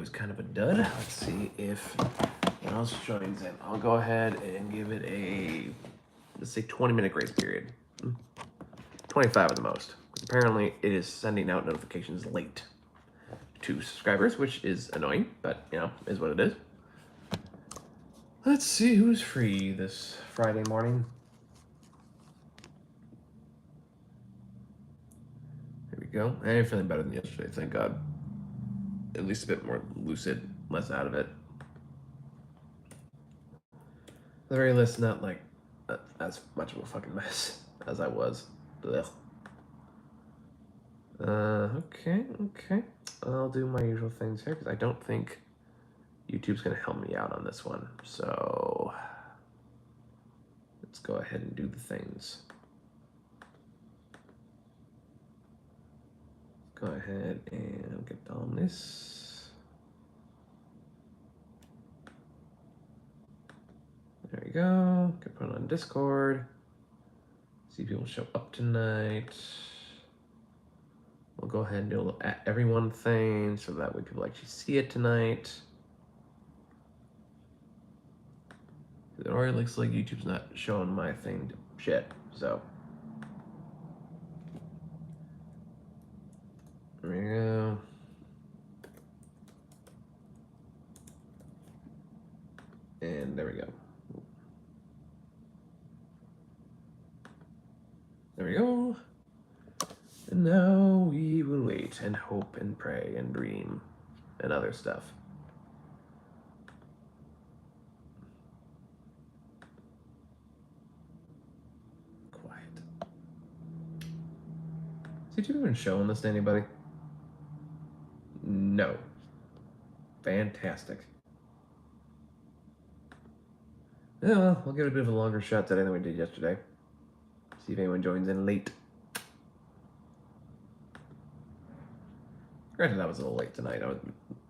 was kind of a dud. Let's see if anyone else joins in. I'll go ahead and give it a, let's say, 20-minute grace period. 25 at the most. Apparently, it is sending out notifications late to subscribers, which is annoying, but, you know, is what it is. Let's see who's free this Friday morning. Here we go. I'm feeling better than yesterday, thank God. At least a bit more lucid, less out of it. At the very least, not like as much of a fucking mess as I was. Ugh. Okay. I'll do my usual things here because I don't think YouTube's gonna help me out on this one. So let's go ahead and do the things. Go ahead and get on this. There we go. Get put on Discord. See if people show up tonight. We'll go ahead and do a little at everyone thing so that way people actually see it tonight. It already looks like YouTube's not showing my thing to shit, so. There we go. And there we go. There we go. And now we will wait and hope and pray and dream and other stuff. Quiet. Is YouTube even showing this to anybody? No. Fantastic. Yeah, well, we'll give it a bit of a longer shot today than we did yesterday. See if anyone joins in late. Granted, that was a little late tonight. I was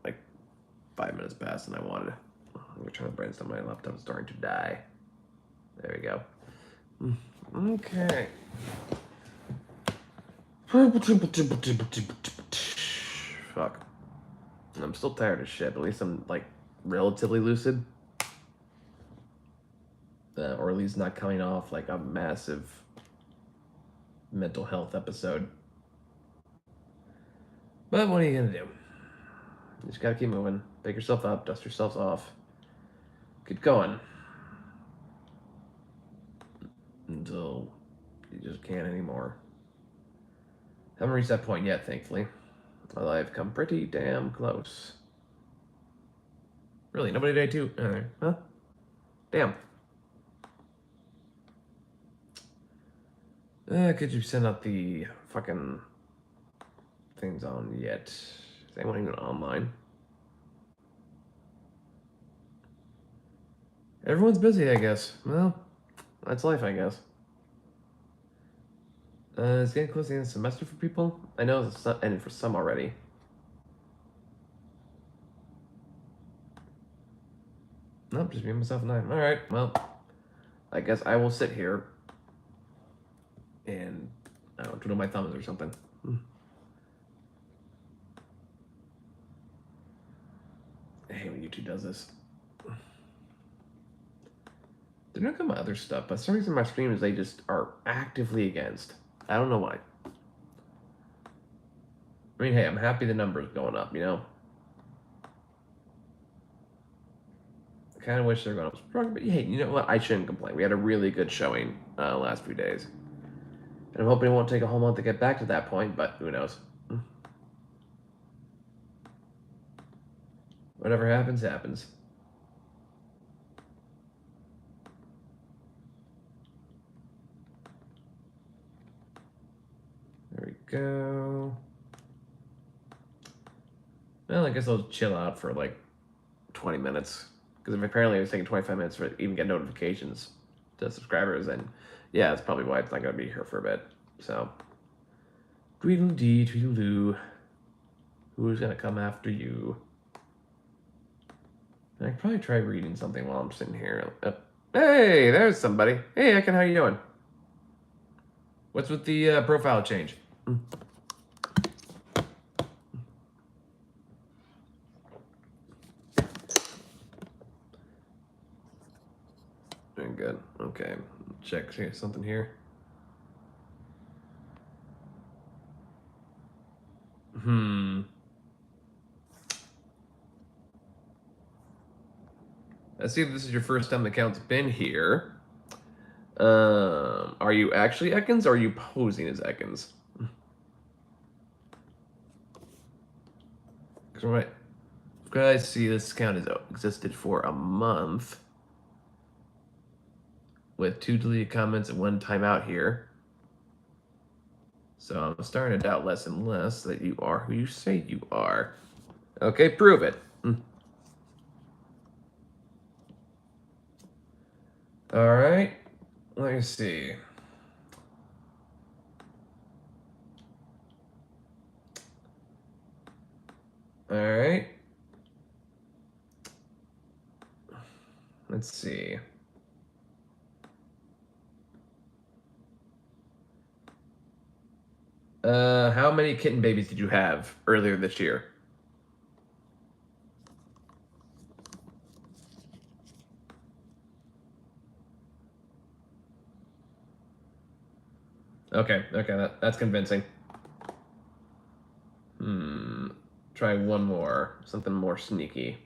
like 5 minutes past and I wanted to. I'm trying to brainstorm. My laptop is starting to die. There we go. Okay. Fuck. I'm still tired as shit, but at least I'm like relatively lucid. Or at least not coming off like a massive mental health episode. But what are you gonna do? You just gotta keep moving. Pick yourself up, dust yourself off. Keep going. Until you just can't anymore. Haven't reached that point yet, thankfully. Although I've come pretty damn close. Really, nobody day two? Huh? Damn. Could you send out the fucking things on yet? Is anyone even online? Everyone's busy, I guess. Well, that's life, I guess. It's getting close to the end of the semester for people. I know it's ended for some already. Nope, just me, myself, and I. All right, well, I guess I will sit here and, I don't know, twiddle my thumbs or something. I hate when YouTube does this. They're not coming other stuff, but for some reason my streams they just are actively against. I don't know why. I mean, hey, I'm happy the number's going up, you know? I kind of wish they were going up stronger, but hey, you know what? I shouldn't complain. We had a really good showing last few days. And I'm hoping it won't take a whole month to get back to that point, but who knows? Whatever happens, happens. There we go. Well, I guess I'll chill out for like 20 minutes. Because apparently it was taking 25 minutes to even get notifications to subscribers. And yeah, that's probably why it's not going to be here for a bit. So, tweedledee, tweedledoo. Who's going to come after you? I could probably try reading something while I'm sitting here. Hey, there's somebody. Hey, Ekin, how you doing? What's with the profile change? good. Okay, check here, something here. Let's see if this is your first time the account's been here. Are you actually Ekans or are you posing as Ekans? Because I see this account has existed for a month with 2 deleted comments and 1 timeout here. So I'm starting to doubt less and less that you are who you say you are. Okay, prove it. All right, let me see. All right. Let's see. How many kitten babies did you have earlier this year? Okay, that's convincing. Try one more, something more sneaky.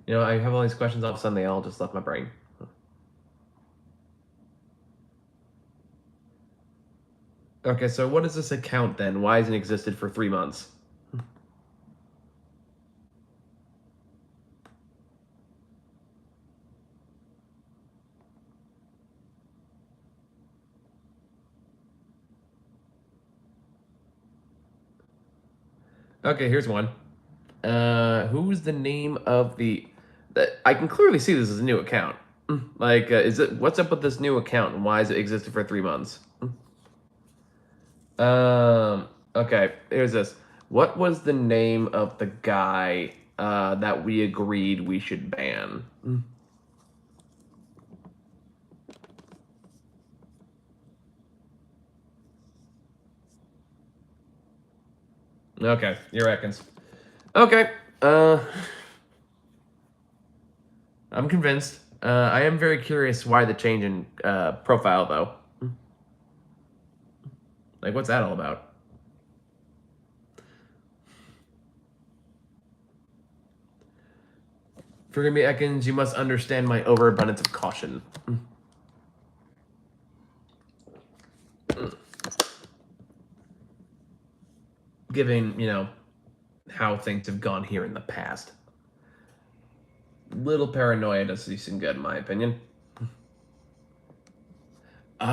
No, I have all these questions. All of a sudden, they all just left my brain. Okay, so what is this account then? Why hasn't it existed for 3 months? Okay, here's one. Who's the name of the? I can clearly see this is a new account. Like, what's up with this new account and why has it existed for 3 months? Okay, here's this. What was the name of the guy that we agreed we should ban? Okay, you reckons. Okay, I'm convinced. I am very curious why the change in profile, though. Like, what's that all about? Forgive me, Ekans, you must understand my overabundance of caution. Given, how things have gone here in the past. Little paranoia does you some good, in my opinion. Oh,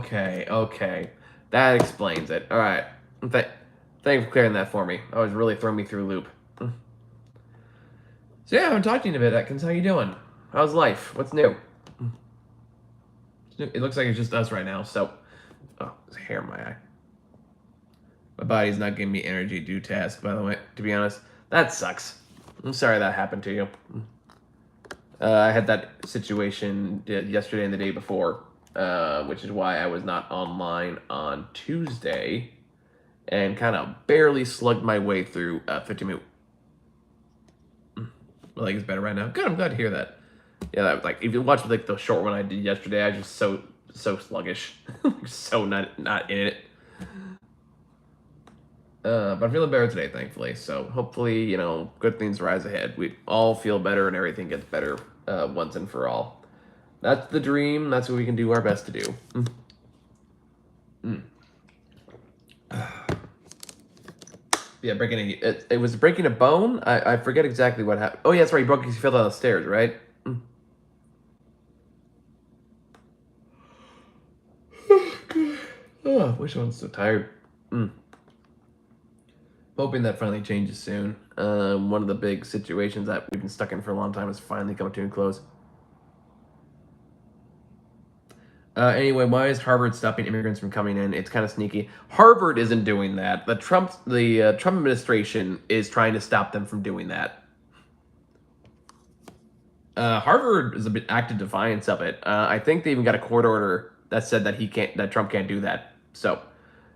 okay. That explains it. All right. Thanks for clearing that for me. That was really throwing me through a loop. So yeah, I haven't talked to you in a bit, Ekans. How you doing? How's life? What's new? It looks like it's just us right now, so... Oh, there's a hair in my eye. My body's not giving me energy to do tasks, by the way, to be honest. That sucks. I'm sorry that happened to you. I had that situation yesterday and the day before, which is why I was not online on Tuesday and kind of barely slugged my way through 50 minutes. My leg is better right now. Good, I'm glad to hear that. Yeah, that was like, if you watch like the short one I did yesterday, I was just so sluggish. So not in it. But I'm feeling better today, thankfully. So hopefully, good things rise ahead. We all feel better and everything gets better once and for all. That's the dream. That's what we can do our best to do. Yeah, it was breaking a bone. I forget exactly what happened. Oh yeah, that's right. He broke because he fell down the stairs, right? Oh, I wish I wasn't so tired. Hoping that finally changes soon. One of the big situations that we've been stuck in for a long time is finally coming to a close. Anyway, why is Harvard stopping immigrants from coming in? It's kind of sneaky. Harvard isn't doing that. The Trump administration is trying to stop them from doing that. Harvard is a bit active defiance of it. I think they even got a court order that said that Trump can't do that. So,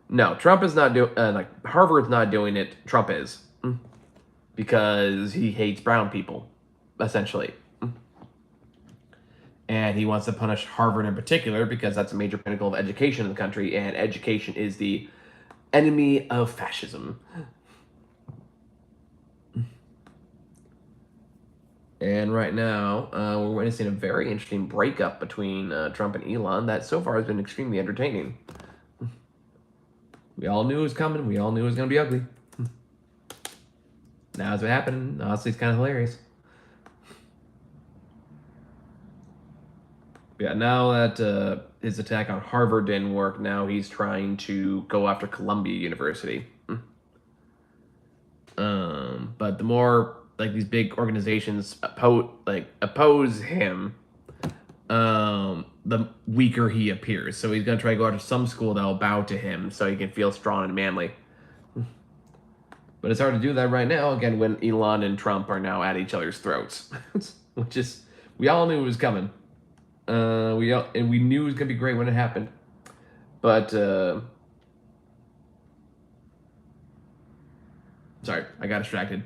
no, Trump is not doing Harvard's not doing it. Trump is because he hates brown people, essentially. And he wants to punish Harvard in particular because that's a major pinnacle of education in the country, and education is the enemy of fascism. And right now, we're witnessing a very interesting breakup between Trump and Elon that so far has been extremely entertaining. We all knew it was coming. We all knew it was going to be ugly. Now it's happening. Honestly, it's kind of hilarious. Yeah, now that his attack on Harvard didn't work, now he's trying to go after Columbia University. But the more these big organizations oppose him, the weaker he appears. So he's gonna try to go after some school that'll bow to him, so he can feel strong and manly. But it's hard to do that right now, again, when Elon and Trump are now at each other's throats, which is we all knew it was coming. We knew it was gonna be great when it happened, but sorry, I got distracted.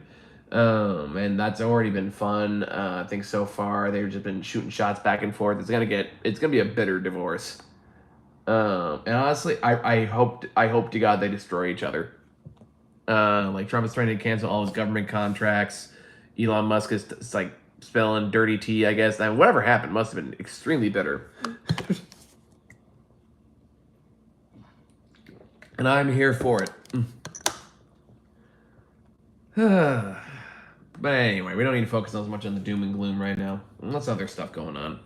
And that's already been fun. I think so far they've just been shooting shots back and forth. It's gonna be a bitter divorce. And honestly, I hope to God they destroy each other. Trump is trying to cancel all his government contracts. Elon Musk is spilling dirty tea, I guess. And whatever happened must have been extremely bitter. And I'm here for it. But anyway, we don't need to focus as much on the doom and gloom right now. Lots of other stuff going on.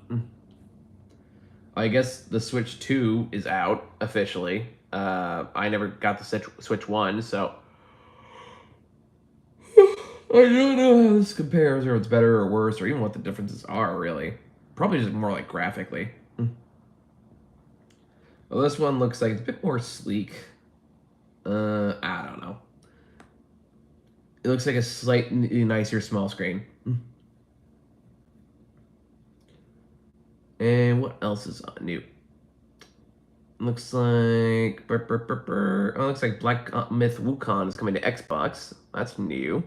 I guess the Switch 2 is out officially. I never got the Switch 1, so I don't know how this compares, or it's better or worse, or even what the differences are, really. Probably just more graphically. Well, this one looks like it's a bit more sleek. I don't know. It looks like a slightly nicer small screen. And what else is new? Looks like it looks like Black Myth Wukong is coming to Xbox. That's new.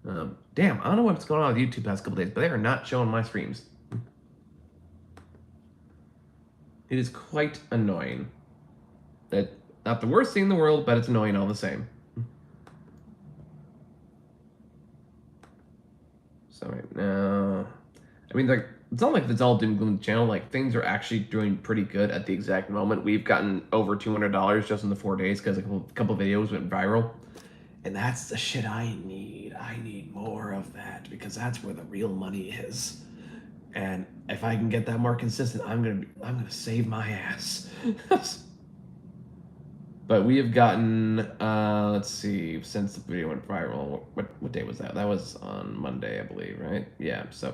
Damn, I don't know what's going on with YouTube past couple days, but they are not showing my streams. It is quite annoying. That not the worst thing in the world, but it's annoying all the same. So right now, I mean, it's not like it's all doom gloom channel. Things are actually doing pretty good at the exact moment. We've gotten over $200 just in the 4 days because a couple videos went viral. And that's the shit I need. I need more of that because that's where the real money is. And if I can get that more consistent, I'm gonna save my ass. But we have gotten let's see, since the video went viral. What day was that? That was on Monday, I believe, right? Yeah. So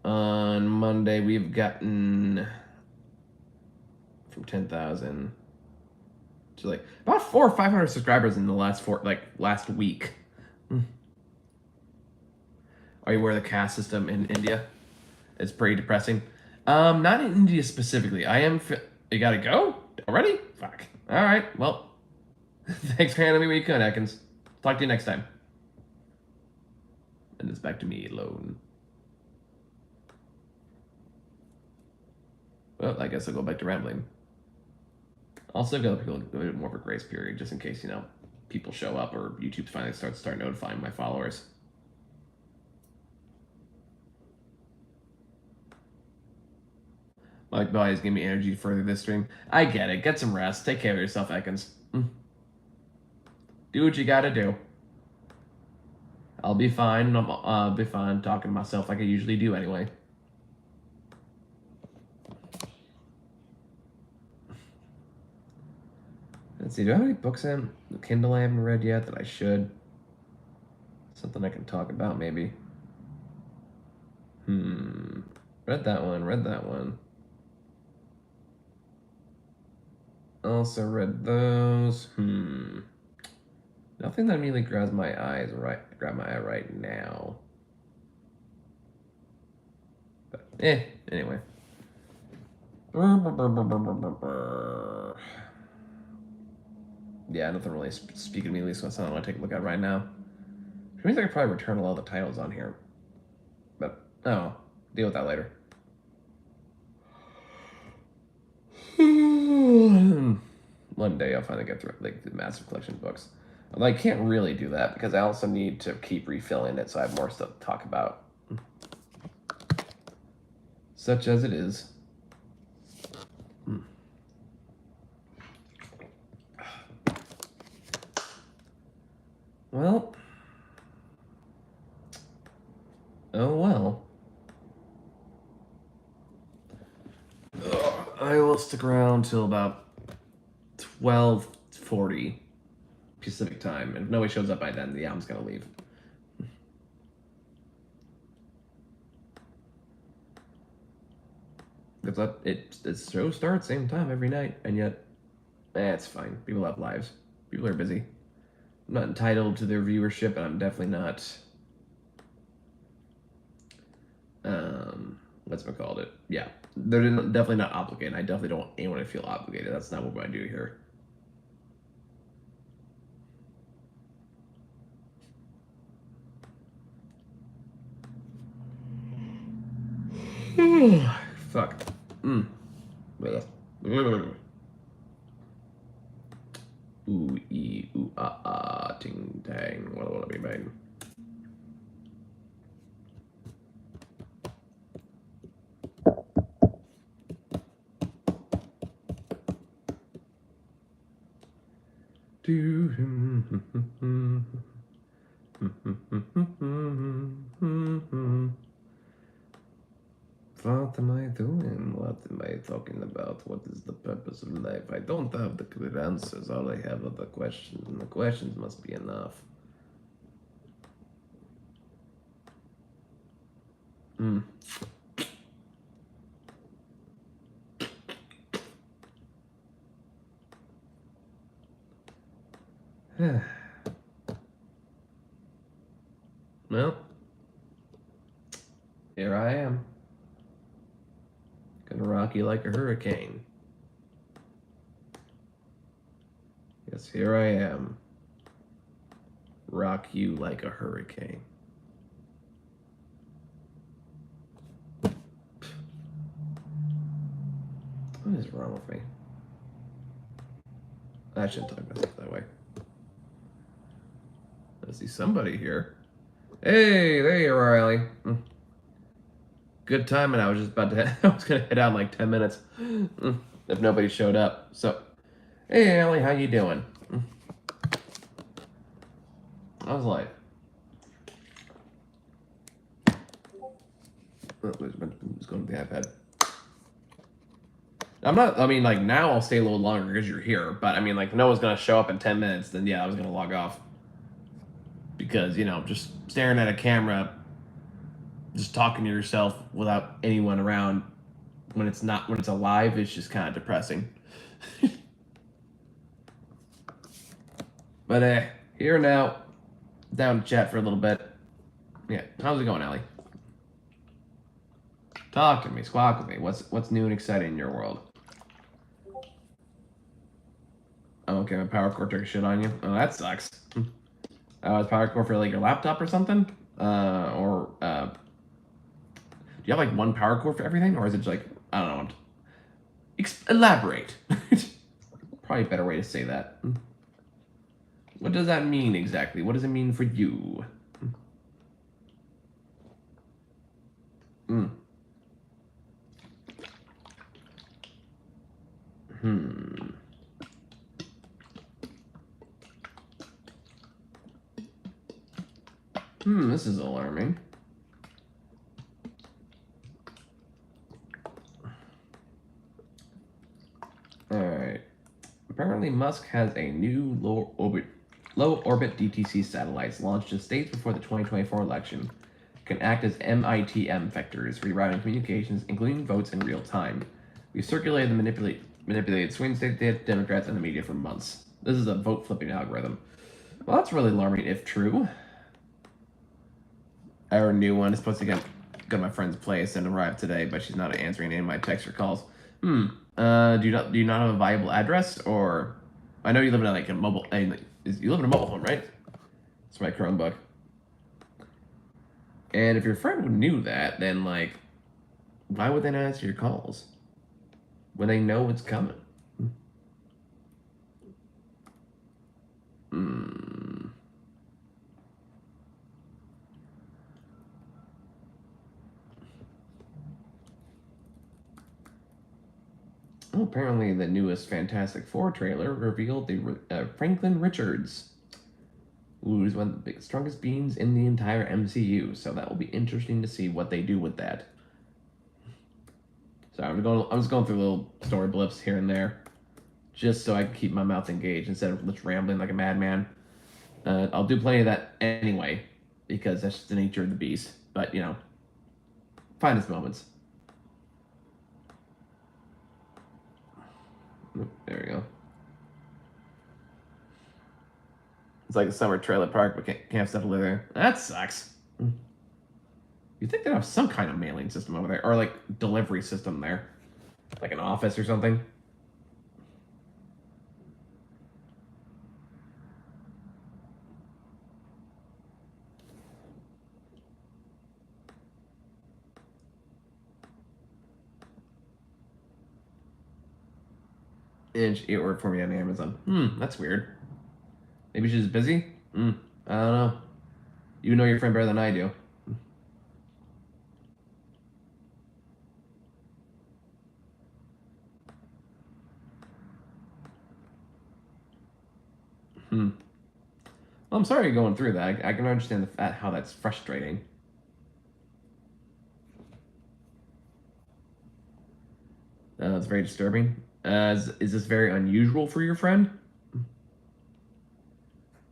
on Monday we've gotten from 10,000. So about 400 or 500 subscribers in the last week. Are you aware of the caste system in India? It's pretty depressing. Not in India specifically. You gotta go already? Fuck. All right. Well, thanks for handling me when you could, Atkins. Talk to you next time. And it's back to me alone. Well, I guess I'll go back to rambling. Also, give people a bit more of a grace period, just in case, people show up or YouTube finally start notifying my followers. Mike Body is giving me energy to further this stream. I get it. Get some rest. Take care of yourself, Ekans. Do what you gotta do. I'll be fine. I'll be fine talking to myself like I usually do anyway. Let's see, do I have any books in the Kindle I haven't read yet that I should? Something I can talk about, maybe. Read that one. Read that one. Also read those. Nothing that immediately grabs my eye right now. But anyway. Yeah, nothing really speaking to me, at least that's something I want to take a look at right now. Which means I could probably return all the titles on here. But, oh, deal with that later. One day I'll finally get through like the massive collection of books. Although I can't really do that because I also need to keep refilling it so I have more stuff to talk about. Such as it is. Well. Oh well. I will stick around till about 12:40 Pacific time. And if nobody shows up by then, the album's gonna leave. Because it show starts same time every night, and yet, it's fine. People have lives. People are busy. I'm not entitled to their viewership, and I'm definitely not. What's it called? Yeah, they're definitely not obligated. I definitely don't want anyone to feel obligated. That's not what I do here. Fuck. Ooh, ee, ooh, ah, ah, ting, tang. What do I want to be made? What am I doing? What am I talking about? What is the purpose of life? I don't have the clear answers. All I have are the questions, and the questions must be enough. Well, here I am. Gonna rock you like a hurricane. Yes, here I am. Rock you like a hurricane. What is wrong with me? I shouldn't talk about it that way. I see somebody here. Hey, there you are, Ellie. Good timing. I was just about to I was gonna head out in like 10 minutes if nobody showed up. So, hey, Ellie, how you doing? How's life? It's going to the iPad. I'm not. I mean, like now I'll stay a little longer because you're here. But I mean, like, if no one's gonna show up in 10 minutes, then yeah, I was gonna log off because just staring at a camera, just talking to yourself without anyone around when it's alive, it's just kind of depressing. But here now, down to chat for a little bit. Yeah, how's it going, Ellie? Talk to me, squawk with me. What's new and exciting in your world? Oh, okay, my power cord took a shit on you. Oh, that sucks. Is power cord for like your laptop or something? Do you have like one power cord for everything, or is it like I don't know? Elaborate. Probably a better way to say that. What does that mean exactly? What does it mean for you? This is alarming. Alright. Apparently Musk has a new low orbit DTC satellites launched just days before the 2024 election. can act as MITM vectors, rerouting communications, including votes in real time. We've circulated and manipulated swing state Democrats and the media for months. This is a vote flipping algorithm. Well, that's really alarming if true. Our new one is supposed to go to my friend's place and arrive today, but she's not answering any of my texts or calls. Do you not have a viable address? Or I know you live in like a mobile. You live in a mobile home, right? It's my Chromebook. And if your friend knew that, then like, why would they not answer your calls when they know it's coming? Oh, apparently the newest Fantastic Four trailer revealed the Franklin Richards, who's one of the strongest beings in the entire MCU. So that will be interesting to see what they do with that. So I'm just going through little story blips here and there, just so I can keep my mouth engaged instead of just rambling like a madman. I'll do plenty of that anyway, because that's just the nature of the beast. But you know, find its moments. There we go. It's like a summer trailer park, but can't have stuff to live there. That sucks. You'd think they'd have some kind of mailing system over there, or like delivery system there, like an office or something. And it ordered for me on Amazon. That's weird. Maybe she's busy? I don't know. You know your friend better than I do. Well, I'm sorry you're going through that. I can understand how that's frustrating. It's very disturbing. Is this very unusual for your friend?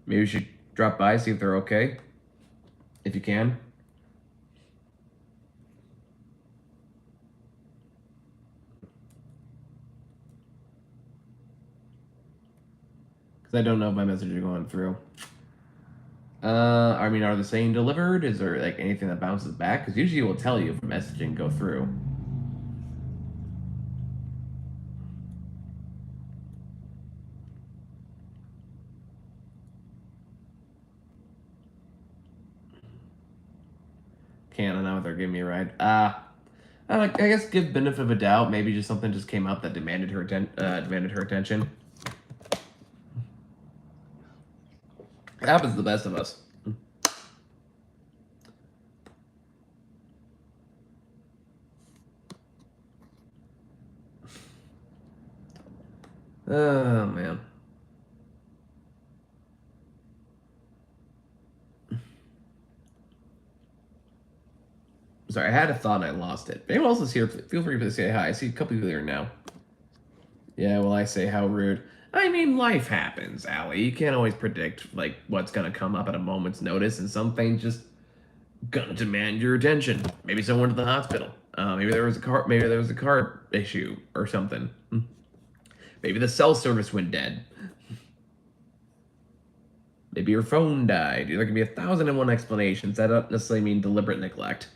Maybe you should drop by, see if they're okay. If you can. Because I don't know if my messages are going through. I mean, are they saying delivered? Is there like anything that bounces back? Because usually it will tell you if a message didn't go through. Can't know if they're giving me a ride. I guess give benefit of a doubt. Maybe just something just came up that demanded her attention. It happens to the best of us. Oh man. Sorry, I had a thought and I lost it. If anyone else is here, feel free to say hi. I see a couple of you there now. Yeah, well, I say how rude. I mean, life happens, Allie. You can't always predict like what's gonna come up at a moment's notice, and some things just gonna demand your attention. Maybe someone went to the hospital. Maybe there was a car issue or something. Maybe the cell service went dead. Maybe your phone died. There can be 1,001 explanations. That don't necessarily mean deliberate neglect.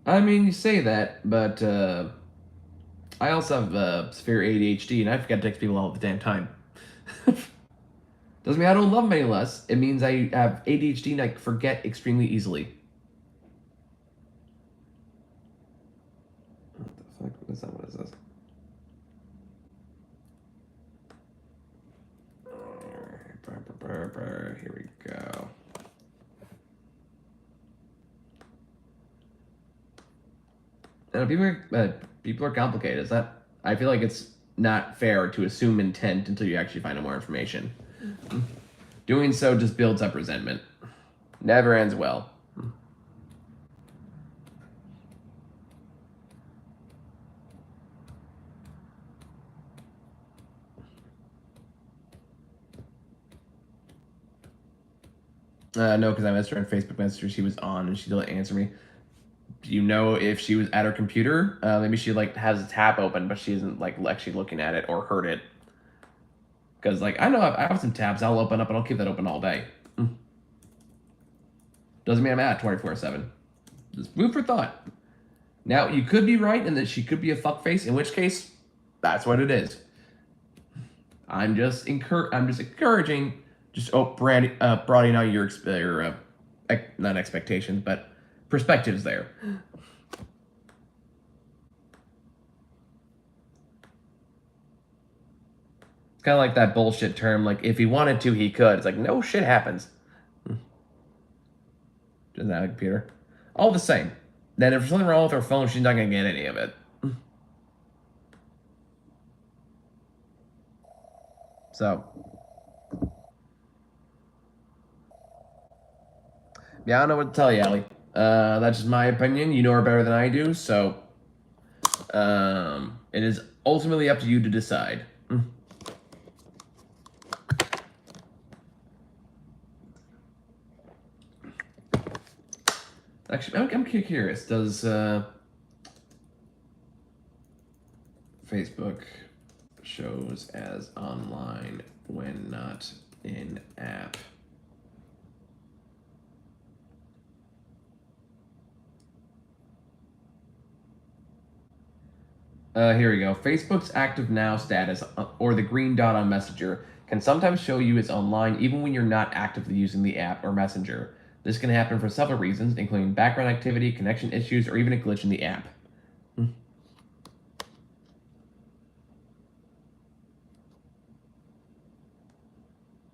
I mean, you say that, but I also have severe ADHD, and I forget to text people all the damn time. Doesn't mean I don't love them any less. It means I have ADHD and I forget extremely easily. What the fuck? What is this? Here we go. And people are complicated. Is that? I feel like it's not fair to assume intent until you actually find out more information. Doing so just builds up resentment. Never ends well. No, because I messaged her on Facebook Messenger. She was on, and she didn't answer me. Do you know if she was at her computer? Maybe she like has a tab open, but she isn't like actually looking at it or heard it. Because like I know I have some tabs I'll open up and I'll keep that open all day. Doesn't mean I'm at 24/7. Just food for thought. Now you could be right in that she could be a fuckface, in which case, that's what it is. I'm just encouraging, broadening out your not expectations, but perspectives there. It's kind of like that bullshit term, like if he wanted to, he could. It's like no shit happens. Doesn't have a computer. All the same. Then if there's something wrong with her phone, she's not gonna get any of it. So, yeah, I don't know what to tell you, Allie. That's just my opinion. You know her better than I do, so it is ultimately up to you to decide. Actually, I'm curious. Does Facebook shows as online when not in app? Here we go. Facebook's active now status, or the green dot on Messenger, can sometimes show you it's online even when you're not actively using the app or Messenger. This can happen for several reasons, including background activity, connection issues, or even a glitch in the app.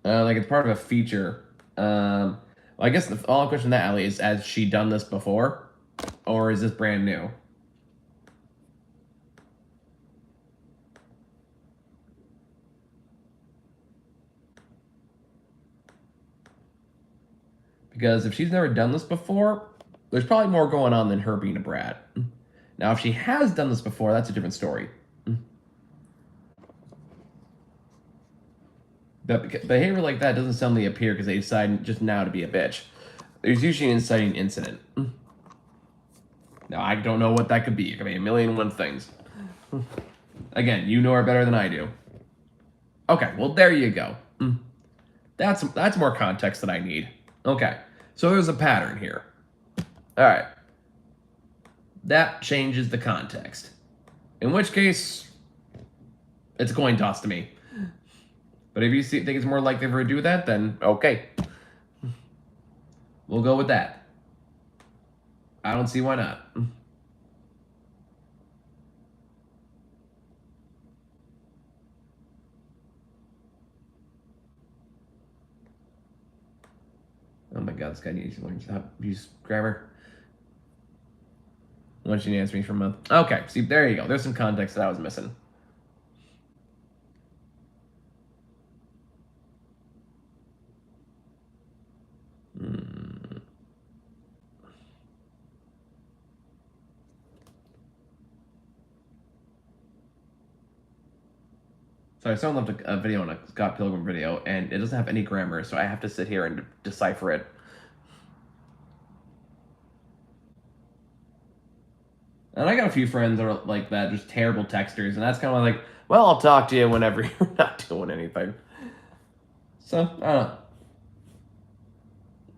Like it's part of a feature. Well, I guess the follow-up question to that, Allie, is: has she done this before, or is this brand new? Because if she's never done this before, there's probably more going on than her being a brat. Now, if she has done this before, that's a different story. But behavior like that doesn't suddenly appear because they decide just now to be a bitch. There's usually an inciting incident. Now, I don't know what that could be. It could be a million and one things. Again, you know her better than I do. Okay, well, there you go. That's more context than I need. Okay, so there's a pattern here. All right. That changes the context. In which case, it's a coin toss to me. But if you think it's more likely for her to do that, then okay. We'll go with that. I don't see why not. Oh my god, this guy needs to learn to use grammar. Why don't you answer me for a month? Okay, see, there you go. There's some context that I was missing. So someone left a video on a Scott Pilgrim video, and it doesn't have any grammar, so I have to sit here and decipher it. And I got a few friends that are like that, just terrible texters, and that's kind of like, well, I'll talk to you whenever you're not doing anything. So, I don't know.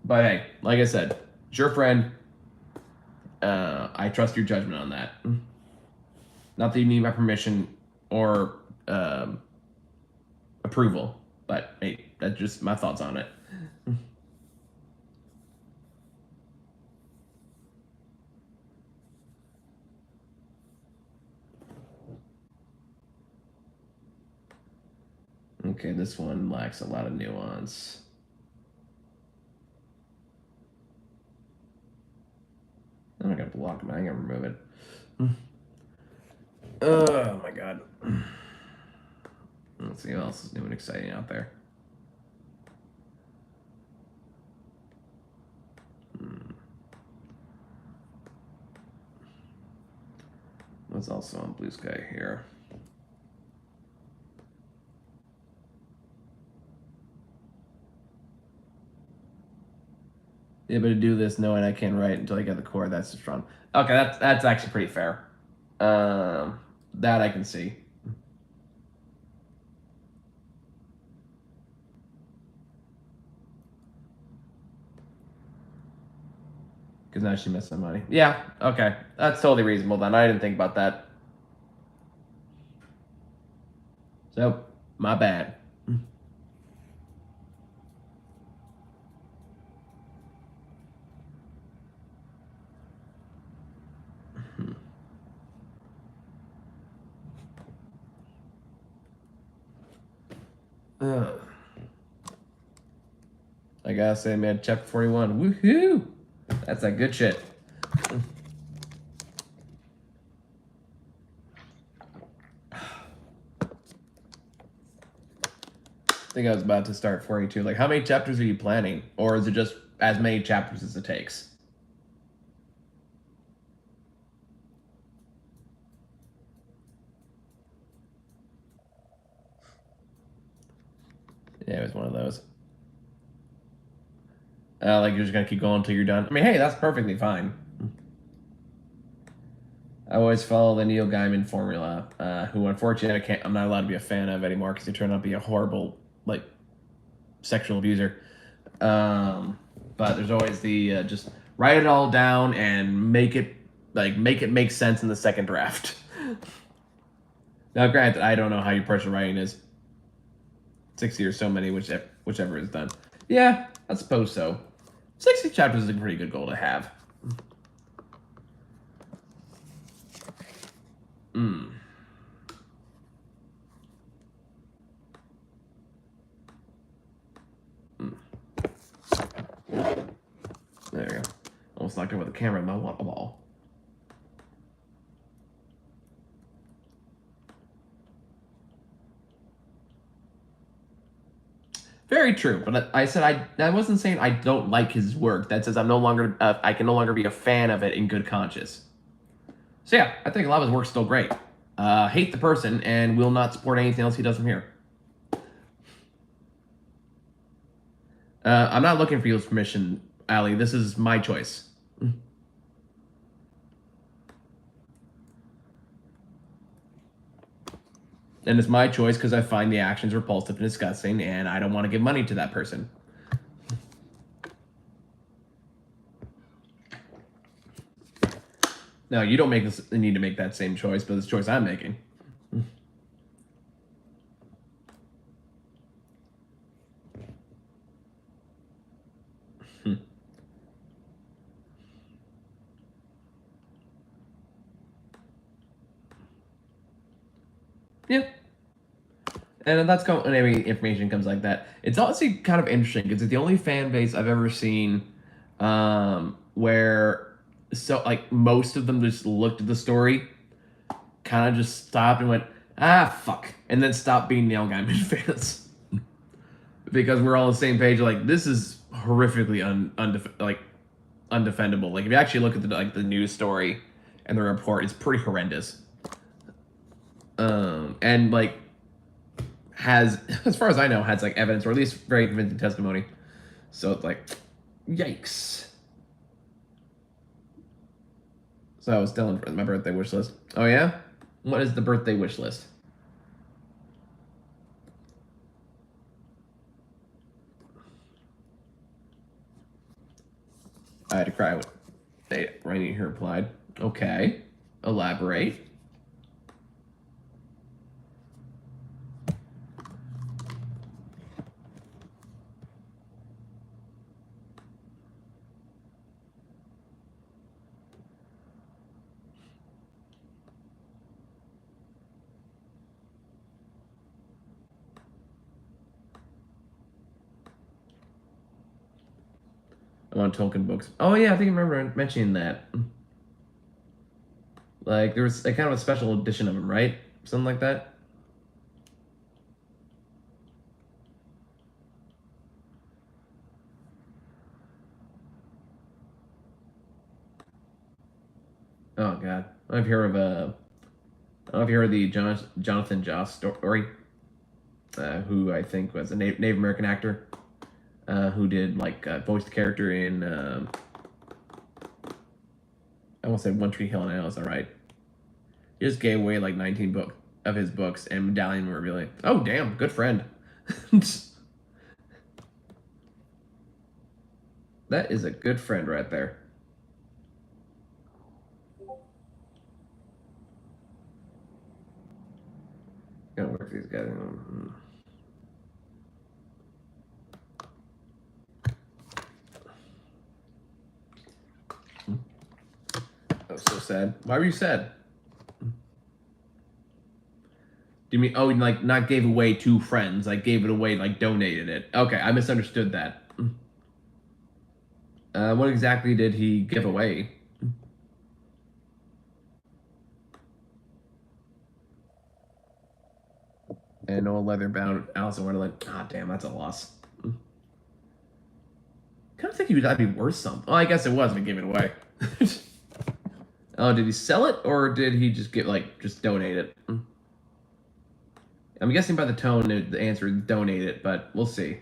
But hey, like I said, it's your friend. I trust your judgment on that. Not that you need my permission or approval, but hey, that's just my thoughts on it. Okay, this one lacks a lot of nuance. I'm not gonna block him. I'm gonna remove it. Oh my god. Let's see what else is new and exciting out there. What's also on Blue Sky here? Yeah, but to do this knowing I can't write until I get the core, that's just wrong. Okay, that's actually pretty fair. That I can see. Because now she missed some money. Yeah, okay. That's totally reasonable then. I didn't think about that. So, my bad. Ugh. I gotta say, man, chapter 41. Woohoo! That's that good shit. I think I was about to start 42. Like, how many chapters are you planning? Or is it just as many chapters as it takes? Yeah, it was one of those. Like, you're just gonna keep going until you're done. I mean, hey, that's perfectly fine. I always follow the Neil Gaiman formula, who unfortunately I'm not allowed to be a fan of anymore because he turned out to be a horrible, like, sexual abuser. But there's always the just write it all down and make it make sense in the second draft. Now, granted, I don't know how your personal writing is. 60 or so many, whichever is done. Yeah, I suppose so. 60 chapters is a pretty good goal to have. Mm. There we go. Almost knocked over the camera in my wall. Very true, but I said I wasn't saying I don't like his work. That says I can no longer be a fan of it in good conscience. So yeah, I think a lot of his work's still great. Hate the person and will not support anything else he does from here. I'm not looking for your permission, Ali. This is my choice. And it's my choice because I find the actions repulsive and disgusting, and I don't want to give money to that person. No, you don't need to make that same choice, but it's the choice I'm making. Yeah. And that's when any information comes like that. It's honestly kind of interesting because it's the only fan base I've ever seen where like most of them just looked at the story, kind of just stopped and went, fuck, and then stopped being Neil Gaiman fans because we're all on the same page. Like, this is horrifically undefendable. Like, if you actually look at the news story and the report, it's pretty horrendous. And like has, as far as I know, has like evidence or at least very convincing testimony. So it's like, yikes. So I was telling my birthday wish list. Oh yeah? What is the birthday wish list? I had to cry when Rainy here replied. Okay. Elaborate. I want Tolkien books. Oh yeah, I think I remember mentioning that. Like, there was a kind of a special edition of them, right? Something like that. Oh god, I've heard of I don't know if you heard of the Jonathan Joss story, who I think was a Native American actor. who did like voiced character in I won't say One Tree Hill now. Is that right? He just gave away like 19 book of his books, and Medallion were really, oh damn, good friend. That is a good friend right there. Gotta work these guys. That was so sad. Why were you sad? Do you mean, oh, like not gave away to friends, like gave it away, like donated it? Okay, I misunderstood that. What exactly did he give away? And no leather bound Alice in Wonderland. Ah, damn, that's a loss. Kind of think he would that'd be worth something. Oh, I guess it was if he gave it away. Oh, did he sell it or did he just get like just donate it? I'm guessing by the tone the answer is donate it, but we'll see.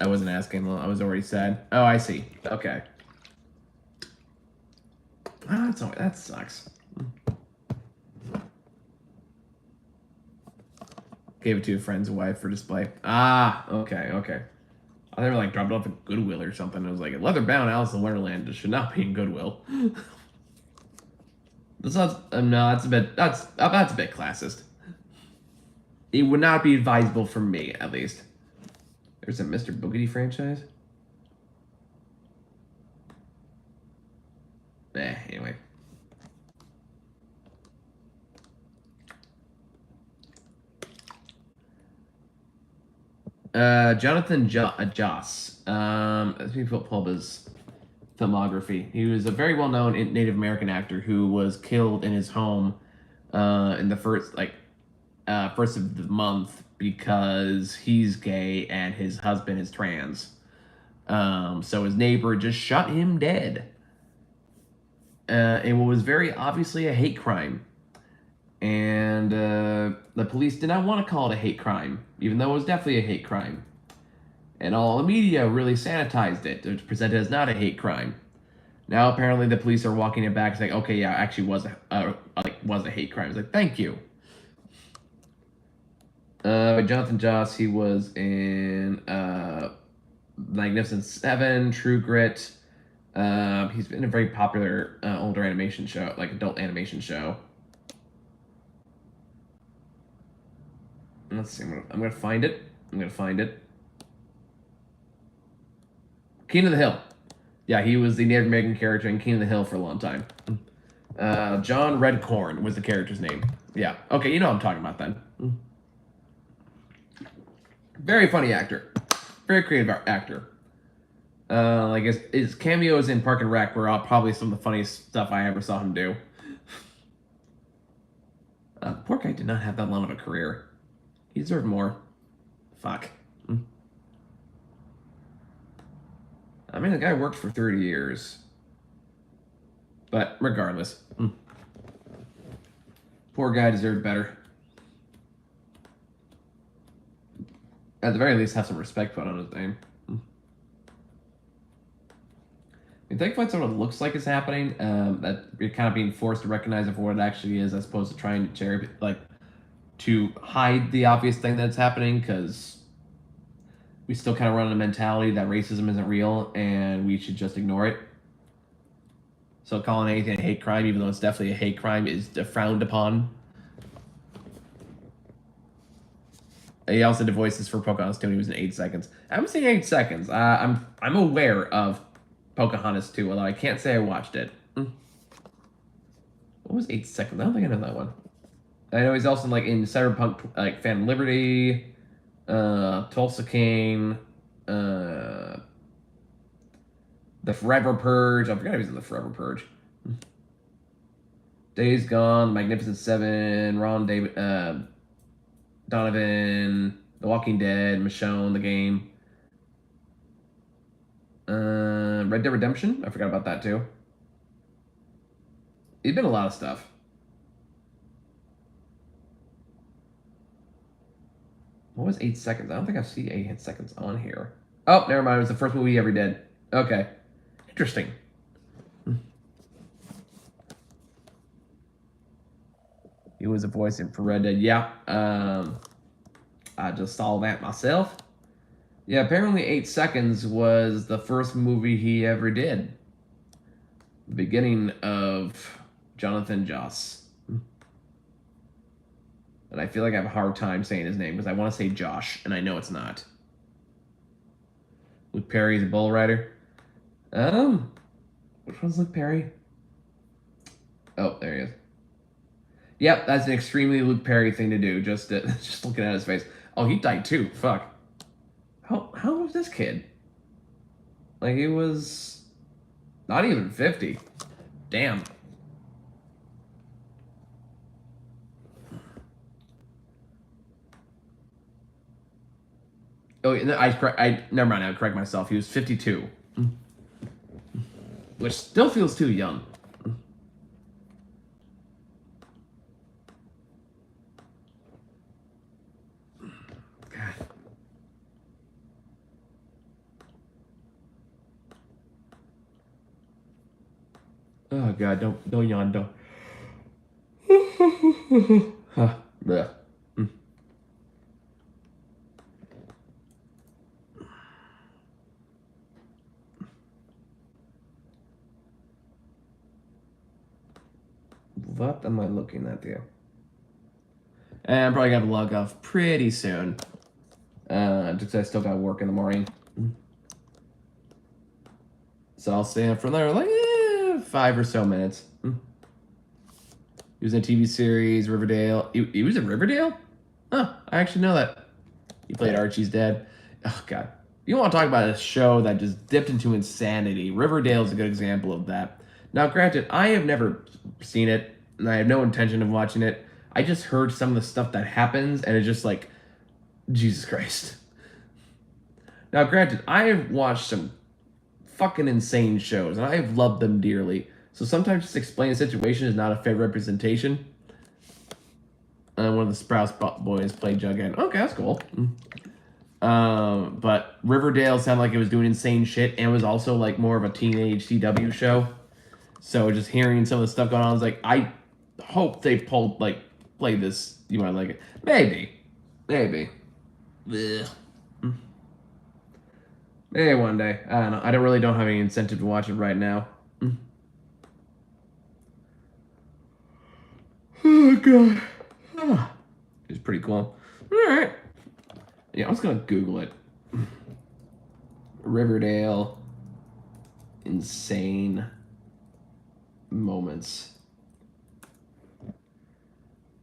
I wasn't asking. I was already sad. Oh, I see. Okay. Oh, that sucks. Gave it to a friend's wife for display. Ah, okay, okay. I never like dropped it off at Goodwill or something. It was like a leather bound Alice in Wonderland should not be in Goodwill. That's not. No, that's a bit classist. It would not be advisable for me, at least. There's a Mr. Boogedy franchise. Anyway. Jonathan Joss. Let me pull up his filmography. He was a very well-known Native American actor who was killed in his home in the first of the month because he's gay and his husband is trans. So his neighbor just shot him dead. And what was very obviously a hate crime. And the police did not want to call it a hate crime, even though it was definitely a hate crime. And all the media really sanitized it to present it as not a hate crime. Now apparently the police are walking it back, saying, "Okay, yeah, actually was a hate crime." It's like, thank you. Jonathan Joss, he was in Magnificent Seven, True Grit. He's been a very popular older animation show, like adult animation show. Let's see. I'm gonna find it. King of the Hill. Yeah, he was the Native American character in King of the Hill for a long time. John Redcorn was the character's name. Yeah. Okay, you know what I'm talking about then. Very funny actor. Very creative actor. Like his cameos in Park and Rec were probably some of the funniest stuff I ever saw him do. Poor guy did not have that long of a career. He deserved more. Fuck. I mean, the guy worked for 30 years. But regardless. Poor guy deserved better. At the very least, have some respect put on his name. I think what sort of looks like is happening, that you're kind of being forced to recognize it for what it actually is, as opposed to trying to to hide the obvious thing that's happening, because we still kind of run on a mentality that racism isn't real and we should just ignore it. So calling anything a hate crime, even though it's definitely a hate crime, is frowned upon. He also did voices for Pocahontas too. He was in 8 seconds. I haven't seen 8 seconds. I'm aware of Pocahontas 2, although I can't say I watched it. What was 8 seconds? I don't think I know that one. I know he's also in Cyberpunk, like Phantom Liberty, Tulsa King, The Forever Purge. I forgot he was in The Forever Purge. Days Gone, Magnificent Seven, Ron David, Donovan, The Walking Dead, Michonne, the game. Red Dead Redemption. I forgot about that too. He's been a lot of stuff. What was 8 seconds? I don't think I see 8 seconds on here. Oh, never mind. It was the first movie he ever did. Okay. Interesting. He was a voice for Red Dead. Yeah. I just saw that myself. Yeah, apparently 8 Seconds was the first movie he ever did. The beginning of Jonathan Joss. And I feel like I have a hard time saying his name because I want to say Josh, and I know it's not. Luke Perry's a bull rider. Which one's Luke Perry? Oh, there he is. Yep, that's an extremely Luke Perry thing to do. Just looking at his face. Oh, he died too. Fuck. How was this kid? Like he was not even 50. Damn. Oh, I never mind. I correct myself. He was 52, which still feels too young. God. Oh God! Don't yawn. Don't. Huh. Blech. What am I looking at here? And I'm probably gonna log off pretty soon. Just I still got work in the morning. So I'll stay up for another like 5 or so minutes. He was in a TV series, Riverdale. He was in Riverdale? Huh, I actually know that. He played Archie's dad. Oh, God. You want to talk about a show that just dipped into insanity. Riverdale is a good example of that. Now, granted, I have never seen it, and I have no intention of watching it. I just heard some of the stuff that happens, and it's just like, Jesus Christ. Now, granted, I have watched some fucking insane shows, and I have loved them dearly. So sometimes just explaining the situation is not a fair representation. One of the Sprouse boys played Jughead. Okay, that's cool. But Riverdale sounded like it was doing insane shit, and was also like more of a teenage CW show. So just hearing some of the stuff going on, I was like, I hope they play this. You might like it. Maybe. Maybe one day. I don't know. I really don't have any incentive to watch it right now. Oh, God. It's pretty cool. All right. Yeah, I was going to Google it. Riverdale insane moments.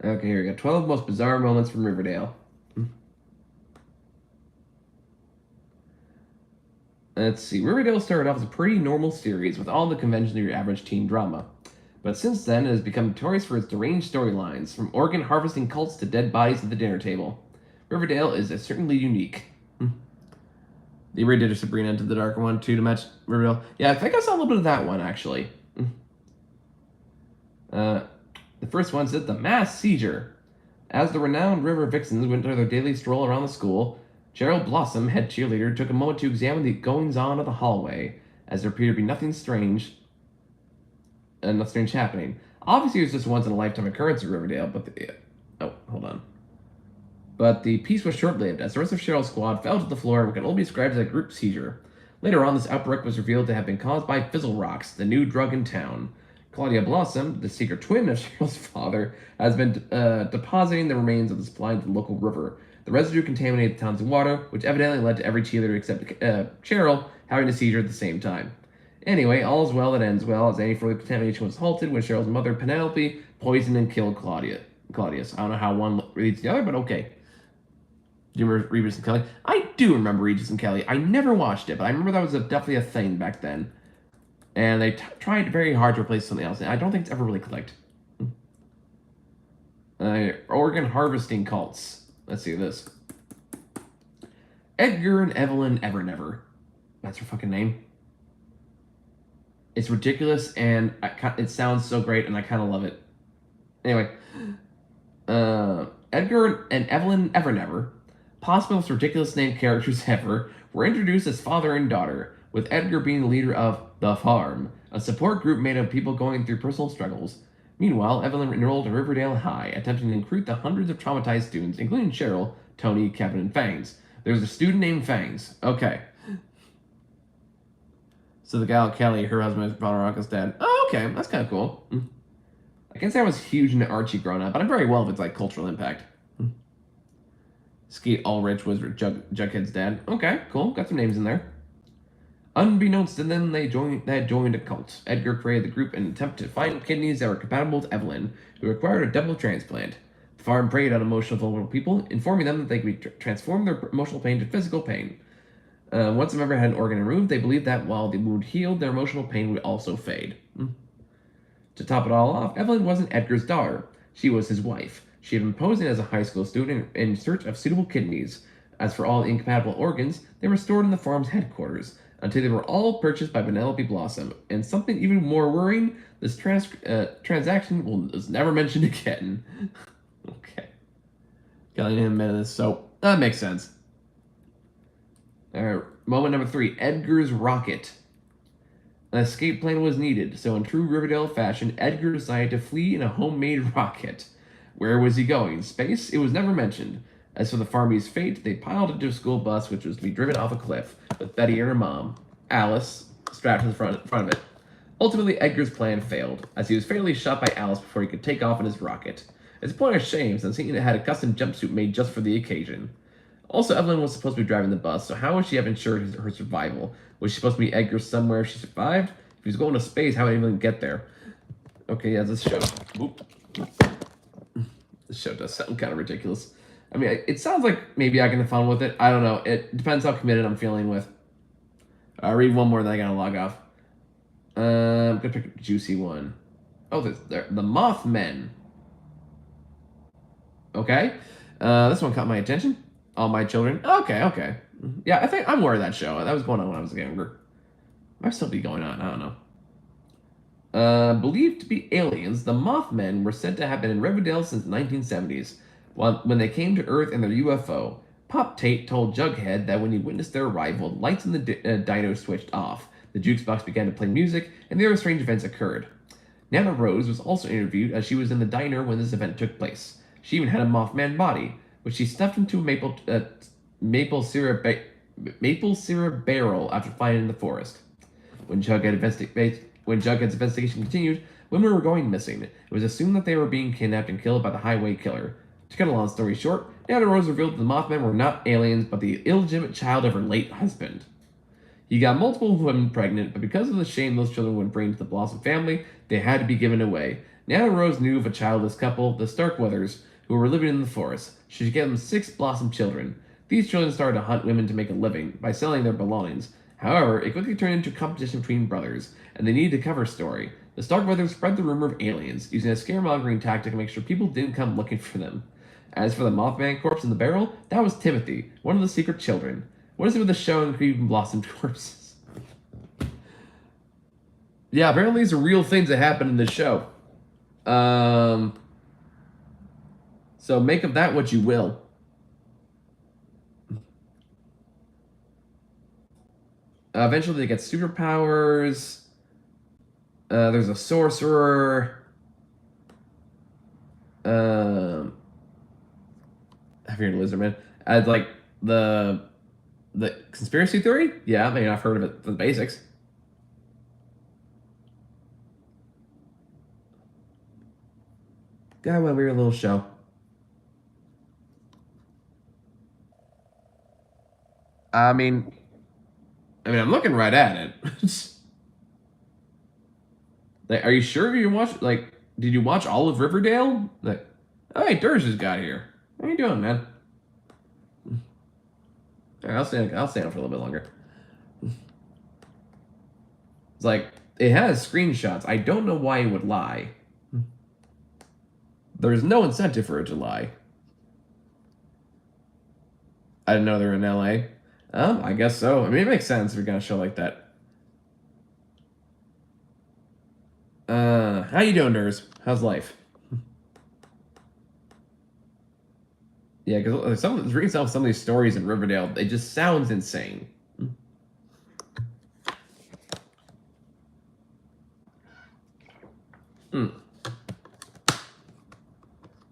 Okay, here we go. 12 most bizarre moments from Riverdale. Let's see. Riverdale started off as a pretty normal series with all the conventions of your average teen drama. But since then, it has become notorious for its deranged storylines, from organ harvesting cults to dead bodies at the dinner table. Riverdale is certainly unique. They redid a Sabrina Into the Dark one, too, to match Riverdale. Yeah, I think I saw a little bit of that one, actually. The first one said the mass seizure. As the renowned River Vixens went on their daily stroll around the school, Cheryl Blossom, head cheerleader, took a moment to examine the goings-on of the hallway, as there appeared to be nothing strange happening. Obviously, it was just a once-in-a-lifetime occurrence in Riverdale, but hold on. But the peace was short-lived, as the rest of Cheryl's squad fell to the floor and can only be described as a group seizure. Later on, this outbreak was revealed to have been caused by Fizzle Rocks, the new drug in town. Claudia Blossom, the secret twin of Cheryl's father, has been depositing the remains of the supply into the local river. The residue contaminated the town's water, which evidently led to every cheerleader except Cheryl having a seizure at the same time. Anyway, all is well that ends well, as any further contamination was halted when Cheryl's mother, Penelope, poisoned and killed Claudius. I don't know how one leads the other, but okay. Do you remember Regis and Kelly? I do remember Regis and Kelly. I never watched it, but I remember that was definitely a thing back then. And they tried very hard to replace something else. And I don't think it's ever really clicked. Organ harvesting cults. Let's see this. Edgar and Evelyn Evernever. That's her fucking name. It's ridiculous, and it sounds so great, and I kind of love it. Anyway, Edgar and Evelyn Evernever, possibly most ridiculous named characters ever, were introduced as father and daughter, with Edgar being the leader of The Farm, a support group made of people going through personal struggles. Meanwhile, Evelyn enrolled in Riverdale High, attempting to recruit the hundreds of traumatized students, including Cheryl, Tony, Kevin, and Fangs. There's a student named Fangs. Okay. So the gal Kelly, her husband is Veronica dad. Oh, okay, that's kind of cool. I can't say I was huge into Archie growing up, but I'm very well if it's like cultural impact. Skeet Ulrich was Jughead's dad. Okay, cool. Got some names in there. Unbeknownst to them, they had joined a cult. Edgar created the group in an attempt to find kidneys that were compatible with Evelyn, who required a double transplant. The farm preyed on emotional vulnerable people, informing them that they could transform their emotional pain to physical pain. Once a member had an organ removed, they believed that while the wound healed, their emotional pain would also fade. To top it all off, Evelyn wasn't Edgar's daughter. She was his wife. She had been posing as a high school student in search of suitable kidneys. As for all incompatible organs, they were stored in the farm's headquarters, until they were all purchased by Penelope Blossom. And something even more worrying, this transaction was never mentioned again. Okay. Killing him in this, so that makes sense. Moment number 3, Edgar's rocket. An escape plan was needed, so in true Riverdale fashion, Edgar decided to flee in a homemade rocket. Where was he going? Space? It was never mentioned. As for the Farmies' fate, they piled into a school bus which was to be driven off a cliff, with Betty and her mom, Alice, strapped to the front of it. Ultimately, Edgar's plan failed, as he was fatally shot by Alice before he could take off in his rocket. It's a point of shame, since he had a custom jumpsuit made just for the occasion. Also, Evelyn was supposed to be driving the bus, so how would she have ensured her survival? Was she supposed to be Edgar somewhere if she survived? If he was going to space, how would Evelyn get there? Okay, yeah, this show. This show does sound kind of ridiculous. I mean, it sounds like maybe I can have fun with it. I don't know. It depends how committed I'm feeling with. I'll read one more, then I gotta log off. I'm gonna pick a juicy one. Oh, the Mothmen. Okay. This one caught my attention. All My Children. Okay. Yeah, I think I'm aware of that show. That was going on when I was younger. Might still be going on. I don't know. Believed to be aliens, the Mothmen were said to have been in Riverdale since the 1970s. When they came to Earth in their UFO, Pop Tate told Jughead that when he witnessed their arrival, lights in the dino switched off, the jukebox began to play music, and other strange events occurred. Nana Rose was also interviewed as she was in the diner when this event took place. She even had a Mothman body, which she stuffed into a maple syrup barrel after finding it in the forest. When Jughead's investigation continued, women were going missing. It was assumed that they were being kidnapped and killed by the highway killer. To cut a long story short, Nana Rose revealed that the Mothman were not aliens, but the illegitimate child of her late husband. He got multiple women pregnant, but because of the shame those children would bring to the Blossom family, they had to be given away. Nana Rose knew of a childless couple, the Starkweathers, who were living in the forest. She gave them 6 Blossom children. These children started to hunt women to make a living by selling their belongings. However, it quickly turned into a competition between brothers, and they needed a cover story. The Starkweathers spread the rumor of aliens, using a scaremongering tactic to make sure people didn't come looking for them. As for the Mothman corpse in the barrel, that was Timothy, one of the secret children. What is it with the show and creepy Blossom corpses? Yeah, apparently these are real things that happen in this show. So make of that what you will. Eventually they get superpowers. There's a sorcerer. I forget Lizardman. Like the conspiracy theory? Yeah, maybe I've heard of it, the basics. God, what a weird little show. I mean, I'm looking right at it. Like, are you sure you watched? Like, did you watch all of Riverdale? Like, oh, hey, Dirge just got here. How you doing, man? All right, I'll stay on for a little bit longer. It's like it has screenshots. I don't know why it would lie. There's no incentive for it to lie. I didn't know they were in LA. I guess so. I mean, it makes sense if you're gonna show like that. How you doing, Durs? How's life? Yeah, because reading some of these stories in Riverdale, it just sounds insane. Hmm.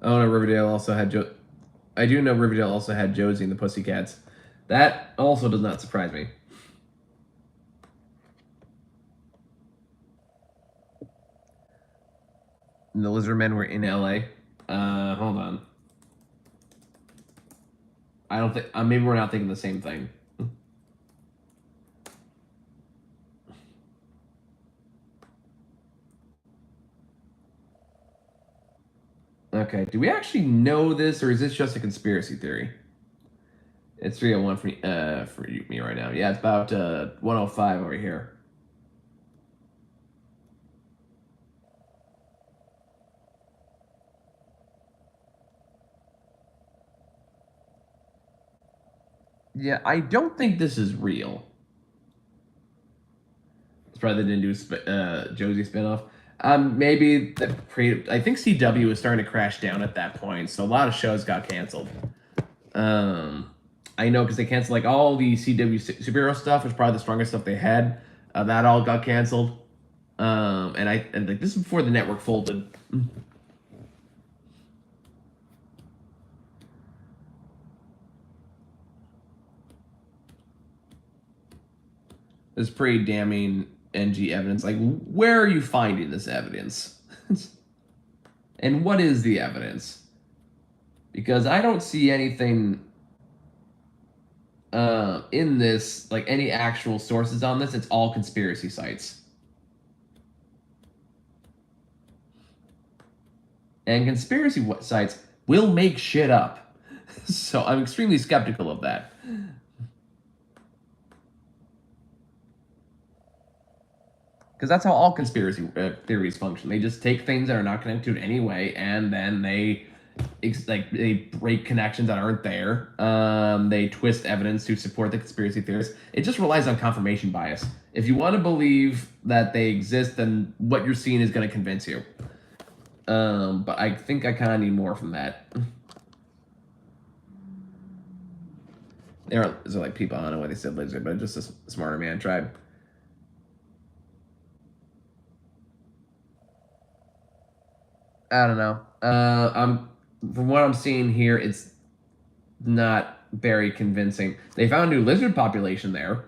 Oh no, Riverdale also had I do know Riverdale also had Josie and the Pussycats. That also does not surprise me. And the Lizardmen were in L.A. Hold on. I don't think. Maybe we're not thinking the same thing. Okay. Do we actually know this, or is this just a conspiracy theory? It's 301 for me right now. Yeah, it's about 105 over here. Yeah, I don't think this is real. It's probably they didn't do Josie spinoff. Maybe I think CW was starting to crash down at that point, so a lot of shows got canceled. I know because they canceled like all the CW superhero stuff, which is probably the strongest stuff they had. That all got canceled. And like this is before the network folded. It's pretty damning NG evidence. Like, where are you finding this evidence? And what is the evidence? Because I don't see anything in this, like any actual sources on this. It's all conspiracy sites. And conspiracy sites will make shit up. So I'm extremely skeptical of that. Because that's how all conspiracy theories function. They just take things that are not connected in any way, and then they break connections that aren't there. They twist evidence to support the conspiracy theories. It just relies on confirmation bias. If you want to believe that they exist, then what you're seeing is going to convince you. But I think I kind of need more from that. There are like people, I don't know what they said lizard, but just a smarter man tried. I don't know. I'm from what I'm seeing here, it's not very convincing. They found a new lizard population there.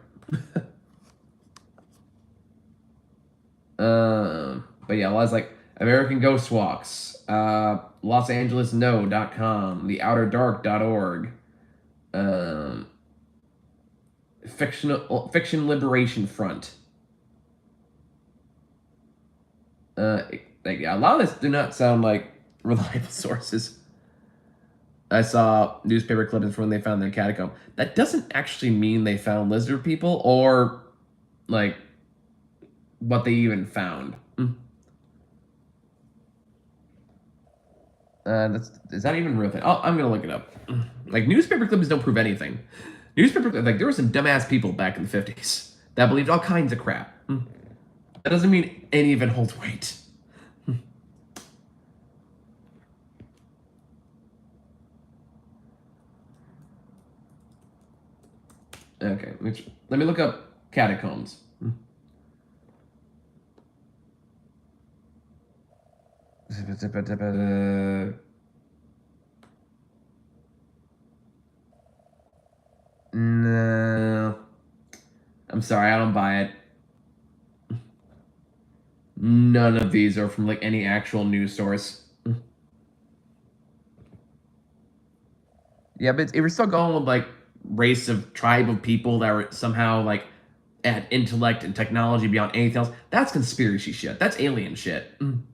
But yeah, a lot of like American Ghost Walks, LosAngelesKnow.com, TheOuterDark.org, Fiction Liberation Front. Like, yeah, a lot of this do not sound like reliable sources. I saw newspaper clippings from when they found their catacomb. That doesn't actually mean they found lizard people or like what they even found. Is that even a real thing? Oh, I'm gonna look it up. Like newspaper clippings don't prove anything. Like there were some dumbass people back in the 50s that believed all kinds of crap. That doesn't mean any of it holds weight. Okay, let me look up catacombs. No, I'm sorry, I don't buy it. None of these are from like any actual news source. Yeah, but if we're still going with like race of tribe of people that were somehow like had intellect and technology beyond anything else, that's conspiracy shit. That's alien shit. And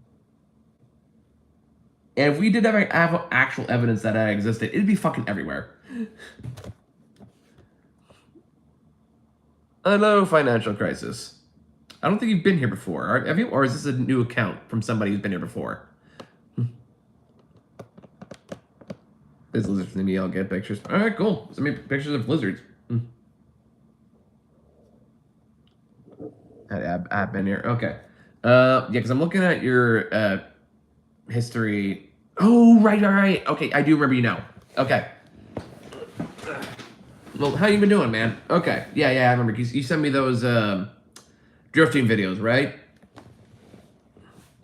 if we did ever have actual evidence that that existed, it'd be fucking everywhere. Hello, financial crisis. I don't think you've been here before, have you? Or is this a new account from somebody who's been here before? This lizard from me, I'll get pictures. All right, cool. Send me pictures of lizards. app in here. Okay. Yeah, because I'm looking at your history. Oh, right. Okay, I do remember you now. Okay. Well, how you been doing, man? Okay. Yeah, I remember. You sent me those drifting videos, right?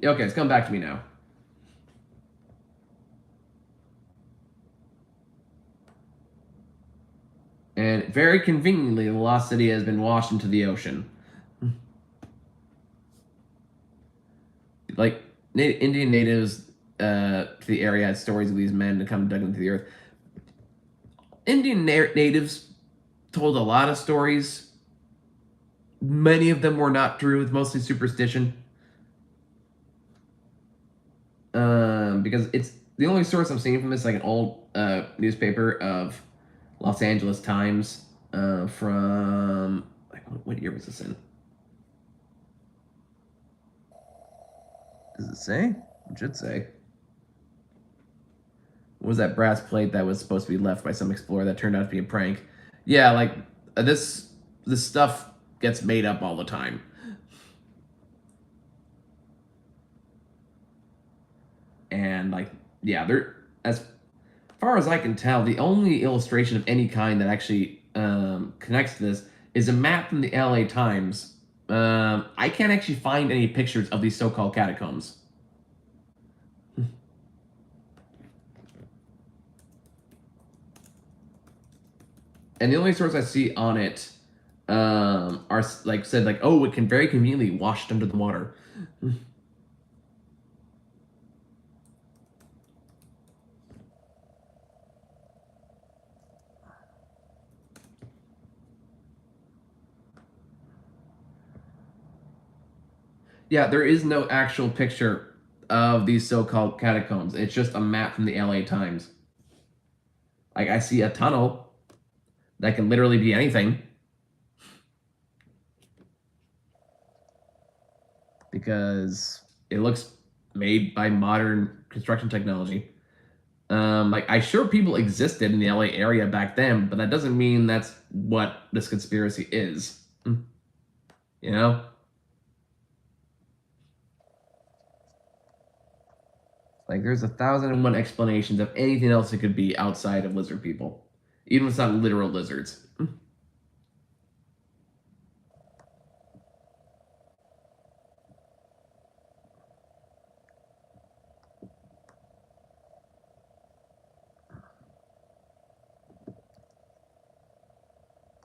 Okay, it's come back to me now. And very conveniently, the lost city has been washed into the ocean. Like, Indian natives to the area had stories of these men to come dug into the earth. Indian natives told a lot of stories. Many of them were not true. It's mostly superstition. Because it's the only source I'm seeing from this, like an old newspaper of Los Angeles Times from like what year was this in? Does it say? It should say. What was that brass plate that was supposed to be left by some explorer that turned out to be a prank? Yeah, like this stuff gets made up all the time. And like, yeah, there, as far as I can tell, the only illustration of any kind that actually connects to this is a map from the LA Times. I can't actually find any pictures of these so-called catacombs. And the only source I see on it are like said like, oh, it can very conveniently washed under the water. Yeah, there is no actual picture of these so-called catacombs. It's just a map from the LA Times. Like I see a tunnel that can literally be anything. Because it looks made by modern construction technology. Like I sure people existed in the LA area back then, but that doesn't mean that's what this conspiracy is. You know? Like there's 1,001 explanations of anything else it could be outside of lizard people. Even if it's not literal lizards.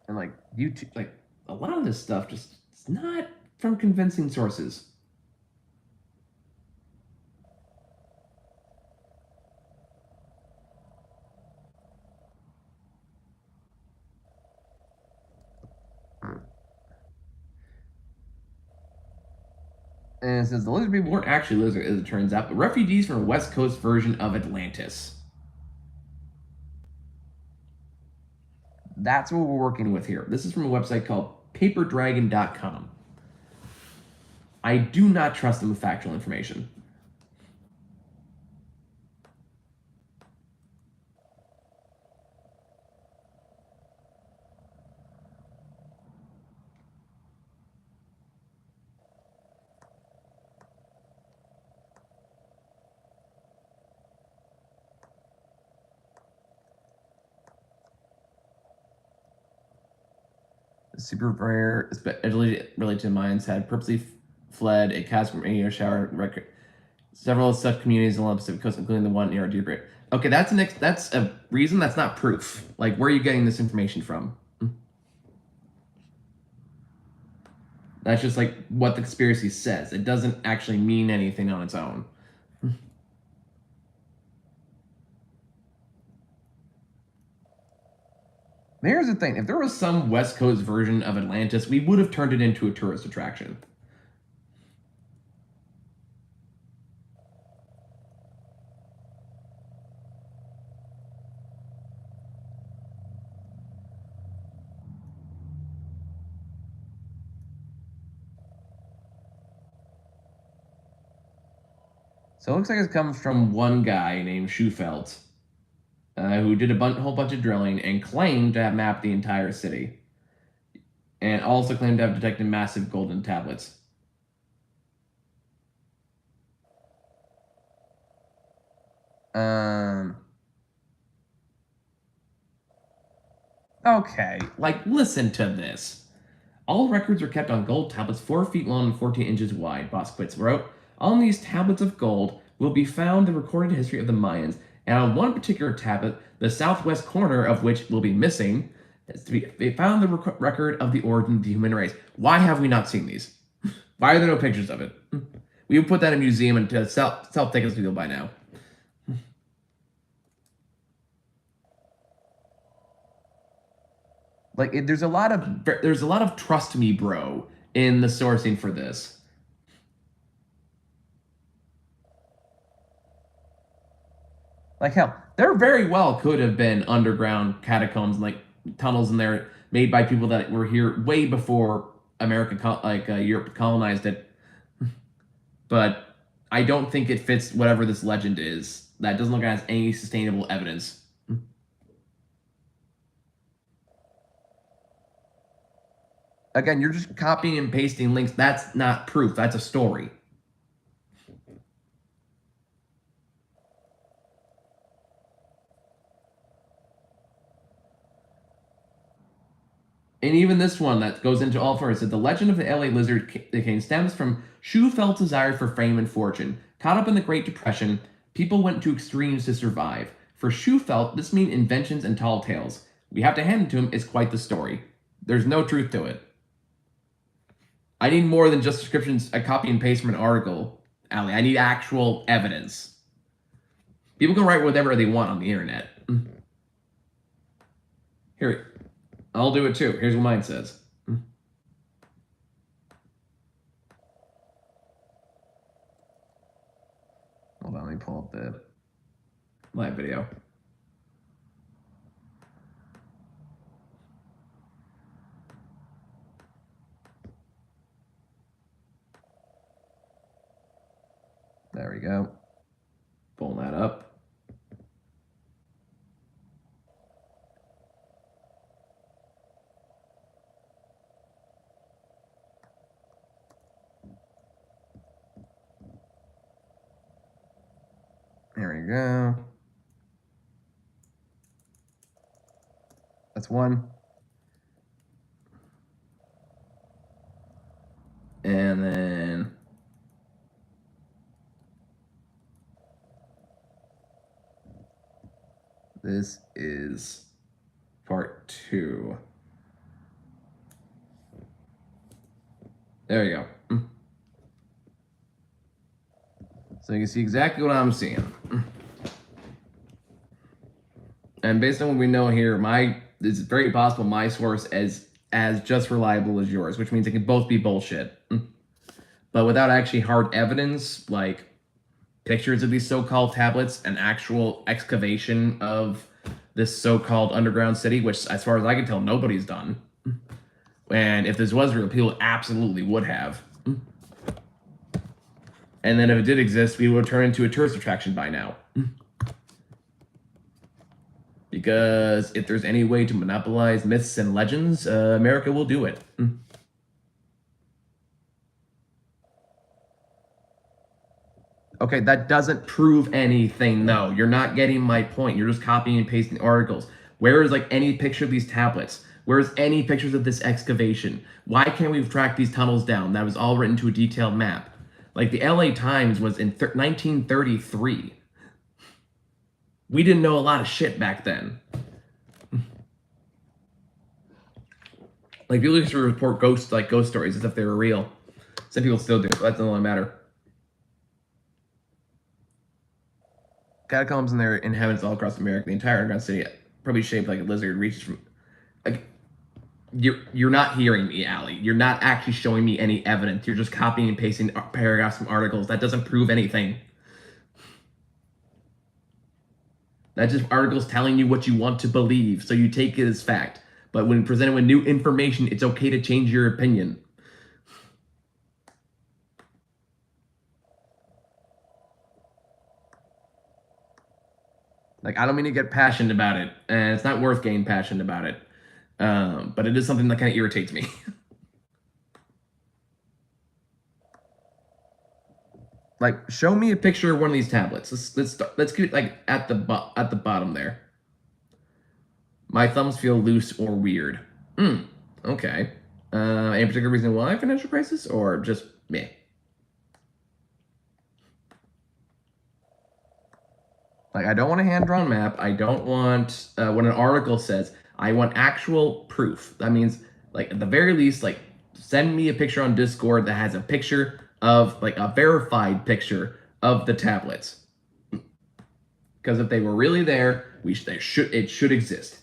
And like YouTube, like a lot of this stuff just it's not from convincing sources. And it says the lizard people weren't actually lizards, as it turns out, but refugees from a West Coast version of Atlantis. That's what we're working with here. This is from a website called paperdragon.com. I do not trust them with factual information. The super rare, especially related to mines, had purposely fled a cast from a shower record. Several such communities along the Pacific Coast, including the one near Deer Creek. Okay, that's a reason. That's not proof. Like, where are you getting this information from? That's just like what the conspiracy says. It doesn't actually mean anything on its own. Here's the thing: if there was some West Coast version of Atlantis, we would have turned it into a tourist attraction. So it looks like it comes from one guy named Schufelt, who did a whole bunch of drilling and claimed to have mapped the entire city. and also claimed to have detected massive golden tablets. Okay, like, listen to this. All records are kept on gold tablets 4 feet long and 14 inches wide, Bosquitz wrote. On these tablets of gold will be found the recorded history of the Mayans, and on one particular tablet, the southwest corner of which will be missing, is to be found the record of the origin of the human race. Why have we not seen these? Why are there no pictures of it? We would put that in a museum and to sell tickets to people by now. Like, there's a lot of trust me, bro, in the sourcing for this. Like, hell, there very well could have been underground catacombs, like tunnels in there made by people that were here way before America, Europe colonized it. But I don't think it fits whatever this legend is. That doesn't look like it has any sustainable evidence. Again, you're just copying and pasting links. That's not proof. That's a story. And even this one that goes into all four said the legend of the LA Lizard King stems from Shufeldt's desire for fame and fortune. Caught up in the Great Depression, people went to extremes to survive. For Shufeldt, this means inventions and tall tales. We have to hand it to him, it's quite the story. There's no truth to it. I need more than just descriptions, a copy and paste from an article, Ali. I need actual evidence. People can write whatever they want on the internet. Here, I'll do it too. Here's what mine says. Hold on, let me pull up the live video. There we go. Pulling that up. There we go. That's one. And then this is part 2. There you go. So you can see exactly what I'm seeing. And based on what we know here, it's very possible my source is as just reliable as yours, which means it can both be bullshit. But without actually hard evidence, like pictures of these so-called tablets and actual excavation of this so-called underground city, which as far as I can tell, nobody's done. And if this was real, people absolutely would have. And then if it did exist, we would turn into a tourist attraction by now. Because if there's any way to monopolize myths and legends, America will do it. Okay, that doesn't prove anything, though. You're not getting my point. You're just copying and pasting articles. Where is, like, any picture of these tablets? Where's any pictures of this excavation? Why can't we track these tunnels down? That was all written to a detailed map. Like, the LA Times was in 1933. We didn't know a lot of shit back then. Like, people used to report ghost stories as if they were real. Some people still do, but that doesn't really matter. Catacombs and their inhabitants all across America, the entire underground city, probably shaped like a lizard, reaches from. Like, you're not hearing me, Ali. You're not actually showing me any evidence. You're just copying and pasting paragraphs from articles. That doesn't prove anything. That's just articles telling you what you want to believe, so you take it as fact. But when presented with new information, it's okay to change your opinion. Like, I don't mean to get passionate about it, and it's not worth getting passionate about it. But it is something that kind of irritates me. Like, show me a picture of one of these tablets. Let's get like at the bottom there. My thumbs feel loose or weird. Okay. Any particular reason why financial crisis, or just me? Like, I don't want a hand-drawn map. I don't want what an article says. I want actual proof. That means, like, at the very least, like, send me a picture on Discord that has a picture of, like, a verified picture of the tablets. Because if they were really there, it should exist.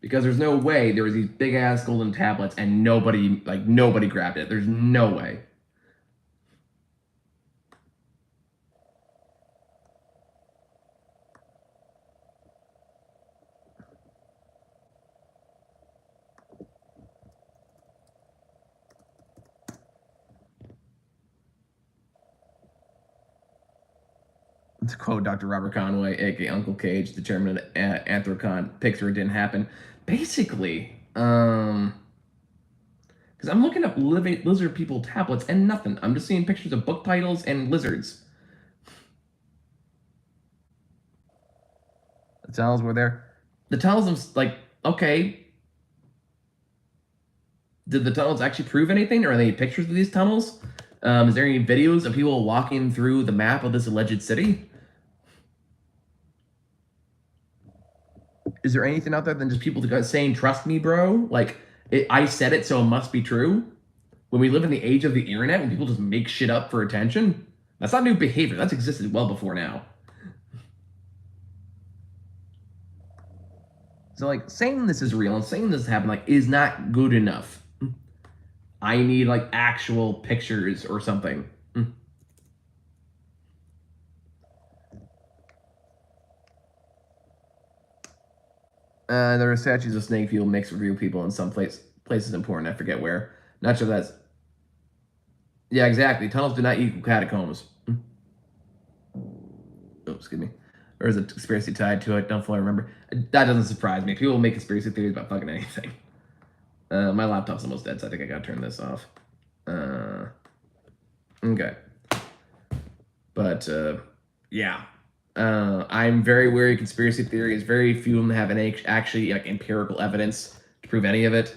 Because there's no way there was these big ass golden tablets and nobody grabbed it. There's no way. To quote Dr. Robert Conway, aka Uncle Cage, the chairman of the Anthrocon, Pixar didn't happen. Basically, because I'm looking up lizard people tablets and nothing. I'm just seeing pictures of book titles and lizards. The tunnels were there. The tunnels, like, okay. Did the tunnels actually prove anything? Or are there any pictures of these tunnels? Is there any videos of people walking through the map of this alleged city? Is there anything out there than just people saying, trust me, bro? Like, I said it, so it must be true? When we live in the age of the internet, when people just make shit up for attention? That's not new behavior. That's existed well before now. So, like, saying this is real and saying this happened, like, is not good enough. I need, like, actual pictures or something. There are statues of snake people mixed with real people in some places important. I forget where. Not sure that's. Yeah, exactly. Tunnels do not equal catacombs. Oh, excuse me. Or is a conspiracy tied to it? Don't fully remember. That doesn't surprise me. People make conspiracy theories about fucking anything. My laptop's almost dead, so I think I gotta turn this off. Okay. But, yeah. I'm very wary of conspiracy theories. Very few of them have any actually like empirical evidence to prove any of it.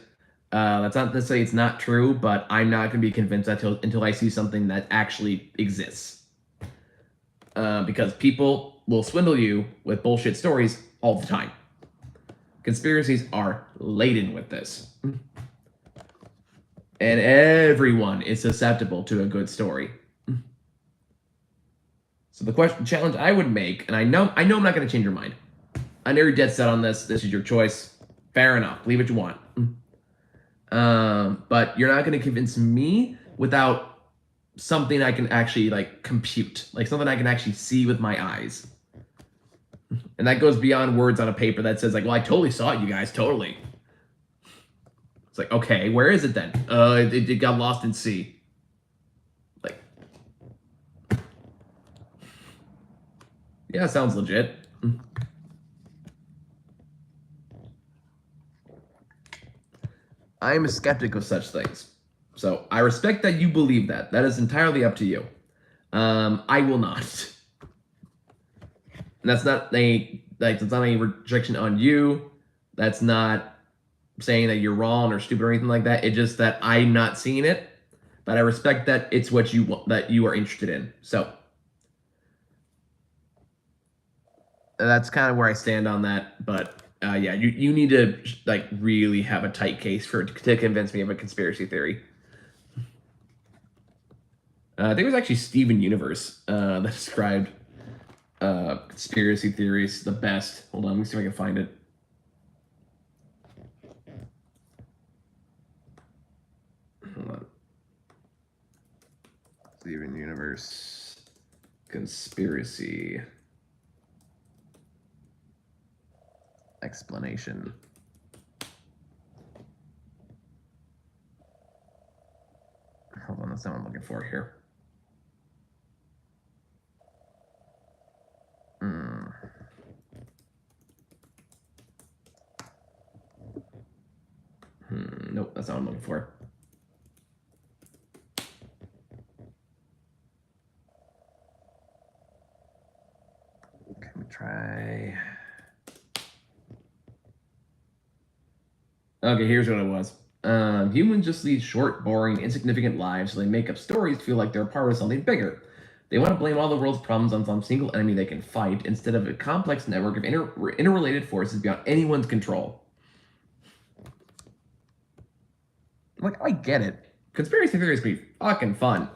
That's not to say it's not true, but I'm not going to be convinced until I see something that actually exists. Because people will swindle you with bullshit stories all the time. Conspiracies are laden with this. And everyone is susceptible to a good story. So the challenge I would make, and I know I'm not going to change your mind. I know you're dead set on this. This is your choice. Fair enough. Believe what you want. But you're not going to convince me without something I can actually like compute, like something I can actually see with my eyes. And that goes beyond words on a paper that says like, well, I totally saw it, you guys, totally. It's like, okay, where is it then? It got lost in sea. Like, yeah, sounds legit. I am a skeptic of such things. So I respect that you believe that. That is entirely up to you. I will not. And that's not any rejection on you. That's not saying that you're wrong or stupid or anything like that. It's just that I'm not seeing it. But I respect that it's what you want, that you are interested in. So that's kind of where I stand on that. But yeah, you need to like really have a tight case to convince me of a conspiracy theory. I think it was actually Steven Universe that described conspiracy theories the best. Hold on, let me see if I can find it. Hold on. Steven Universe conspiracy explanation. Hold on, that's not what I'm looking for here. Nope, that's not what I'm looking for. Okay, let me try. Okay, here's what it was. Humans just lead short, boring, insignificant lives, so they make up stories to feel like they're part of something bigger. They want to blame all the world's problems on some single enemy they can fight, instead of a complex network of interrelated forces beyond anyone's control. Like, I get it. Conspiracy theories can be fucking fun.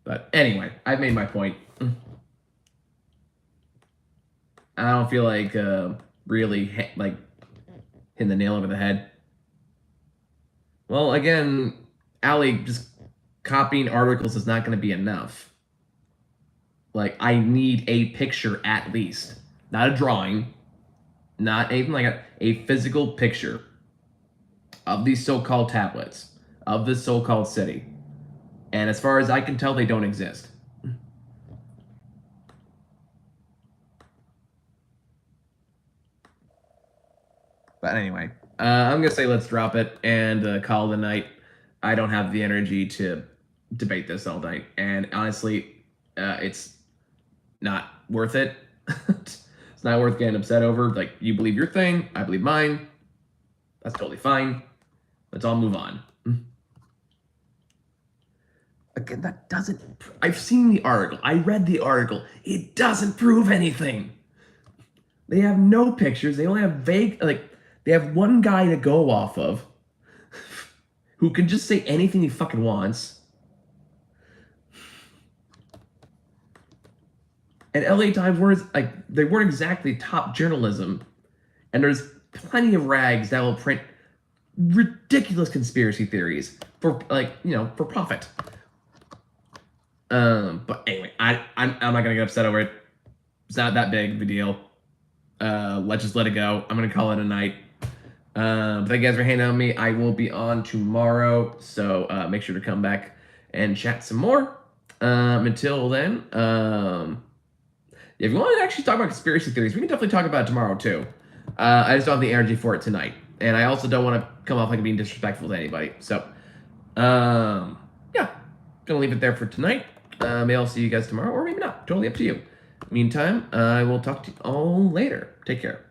But anyway, I've made my point. I don't feel like really hitting the nail over the head. Well, again, Allie, just copying articles is not going to be enough. Like, I need a picture at least. Not a drawing. Not anything like a physical picture of these so-called tablets, of this so-called city. And as far as I can tell, they don't exist. But anyway, I'm going to say let's drop it and call it a night. I don't have the energy to debate this all night. And honestly, it's not worth it. It's not worth getting upset over. Like, you believe your thing, I believe mine. That's totally fine. Let's all move on. Again, that doesn't... I've seen the article. I read the article. It doesn't prove anything. They have no pictures. They only have vague... they have one guy to go off of who can just say anything he fucking wants. And LA Times they weren't exactly top journalism. And there's plenty of rags that will print ridiculous conspiracy theories for for profit. But anyway, I'm not gonna get upset over it. It's not that big of a deal. Let's just let it go. I'm gonna call it a night. Thank you guys for hanging out with me. I will be on tomorrow, so make sure to come back and chat some more. Until then, if you want to actually talk about conspiracy theories, we can definitely talk about it tomorrow too. I just don't have the energy for it tonight, and I also don't want to come off like I'm being disrespectful to anybody. So, yeah, gonna leave it there for tonight. Maybe I'll see you guys tomorrow, or maybe not. Totally up to you. Meantime, I will talk to you all later. Take care.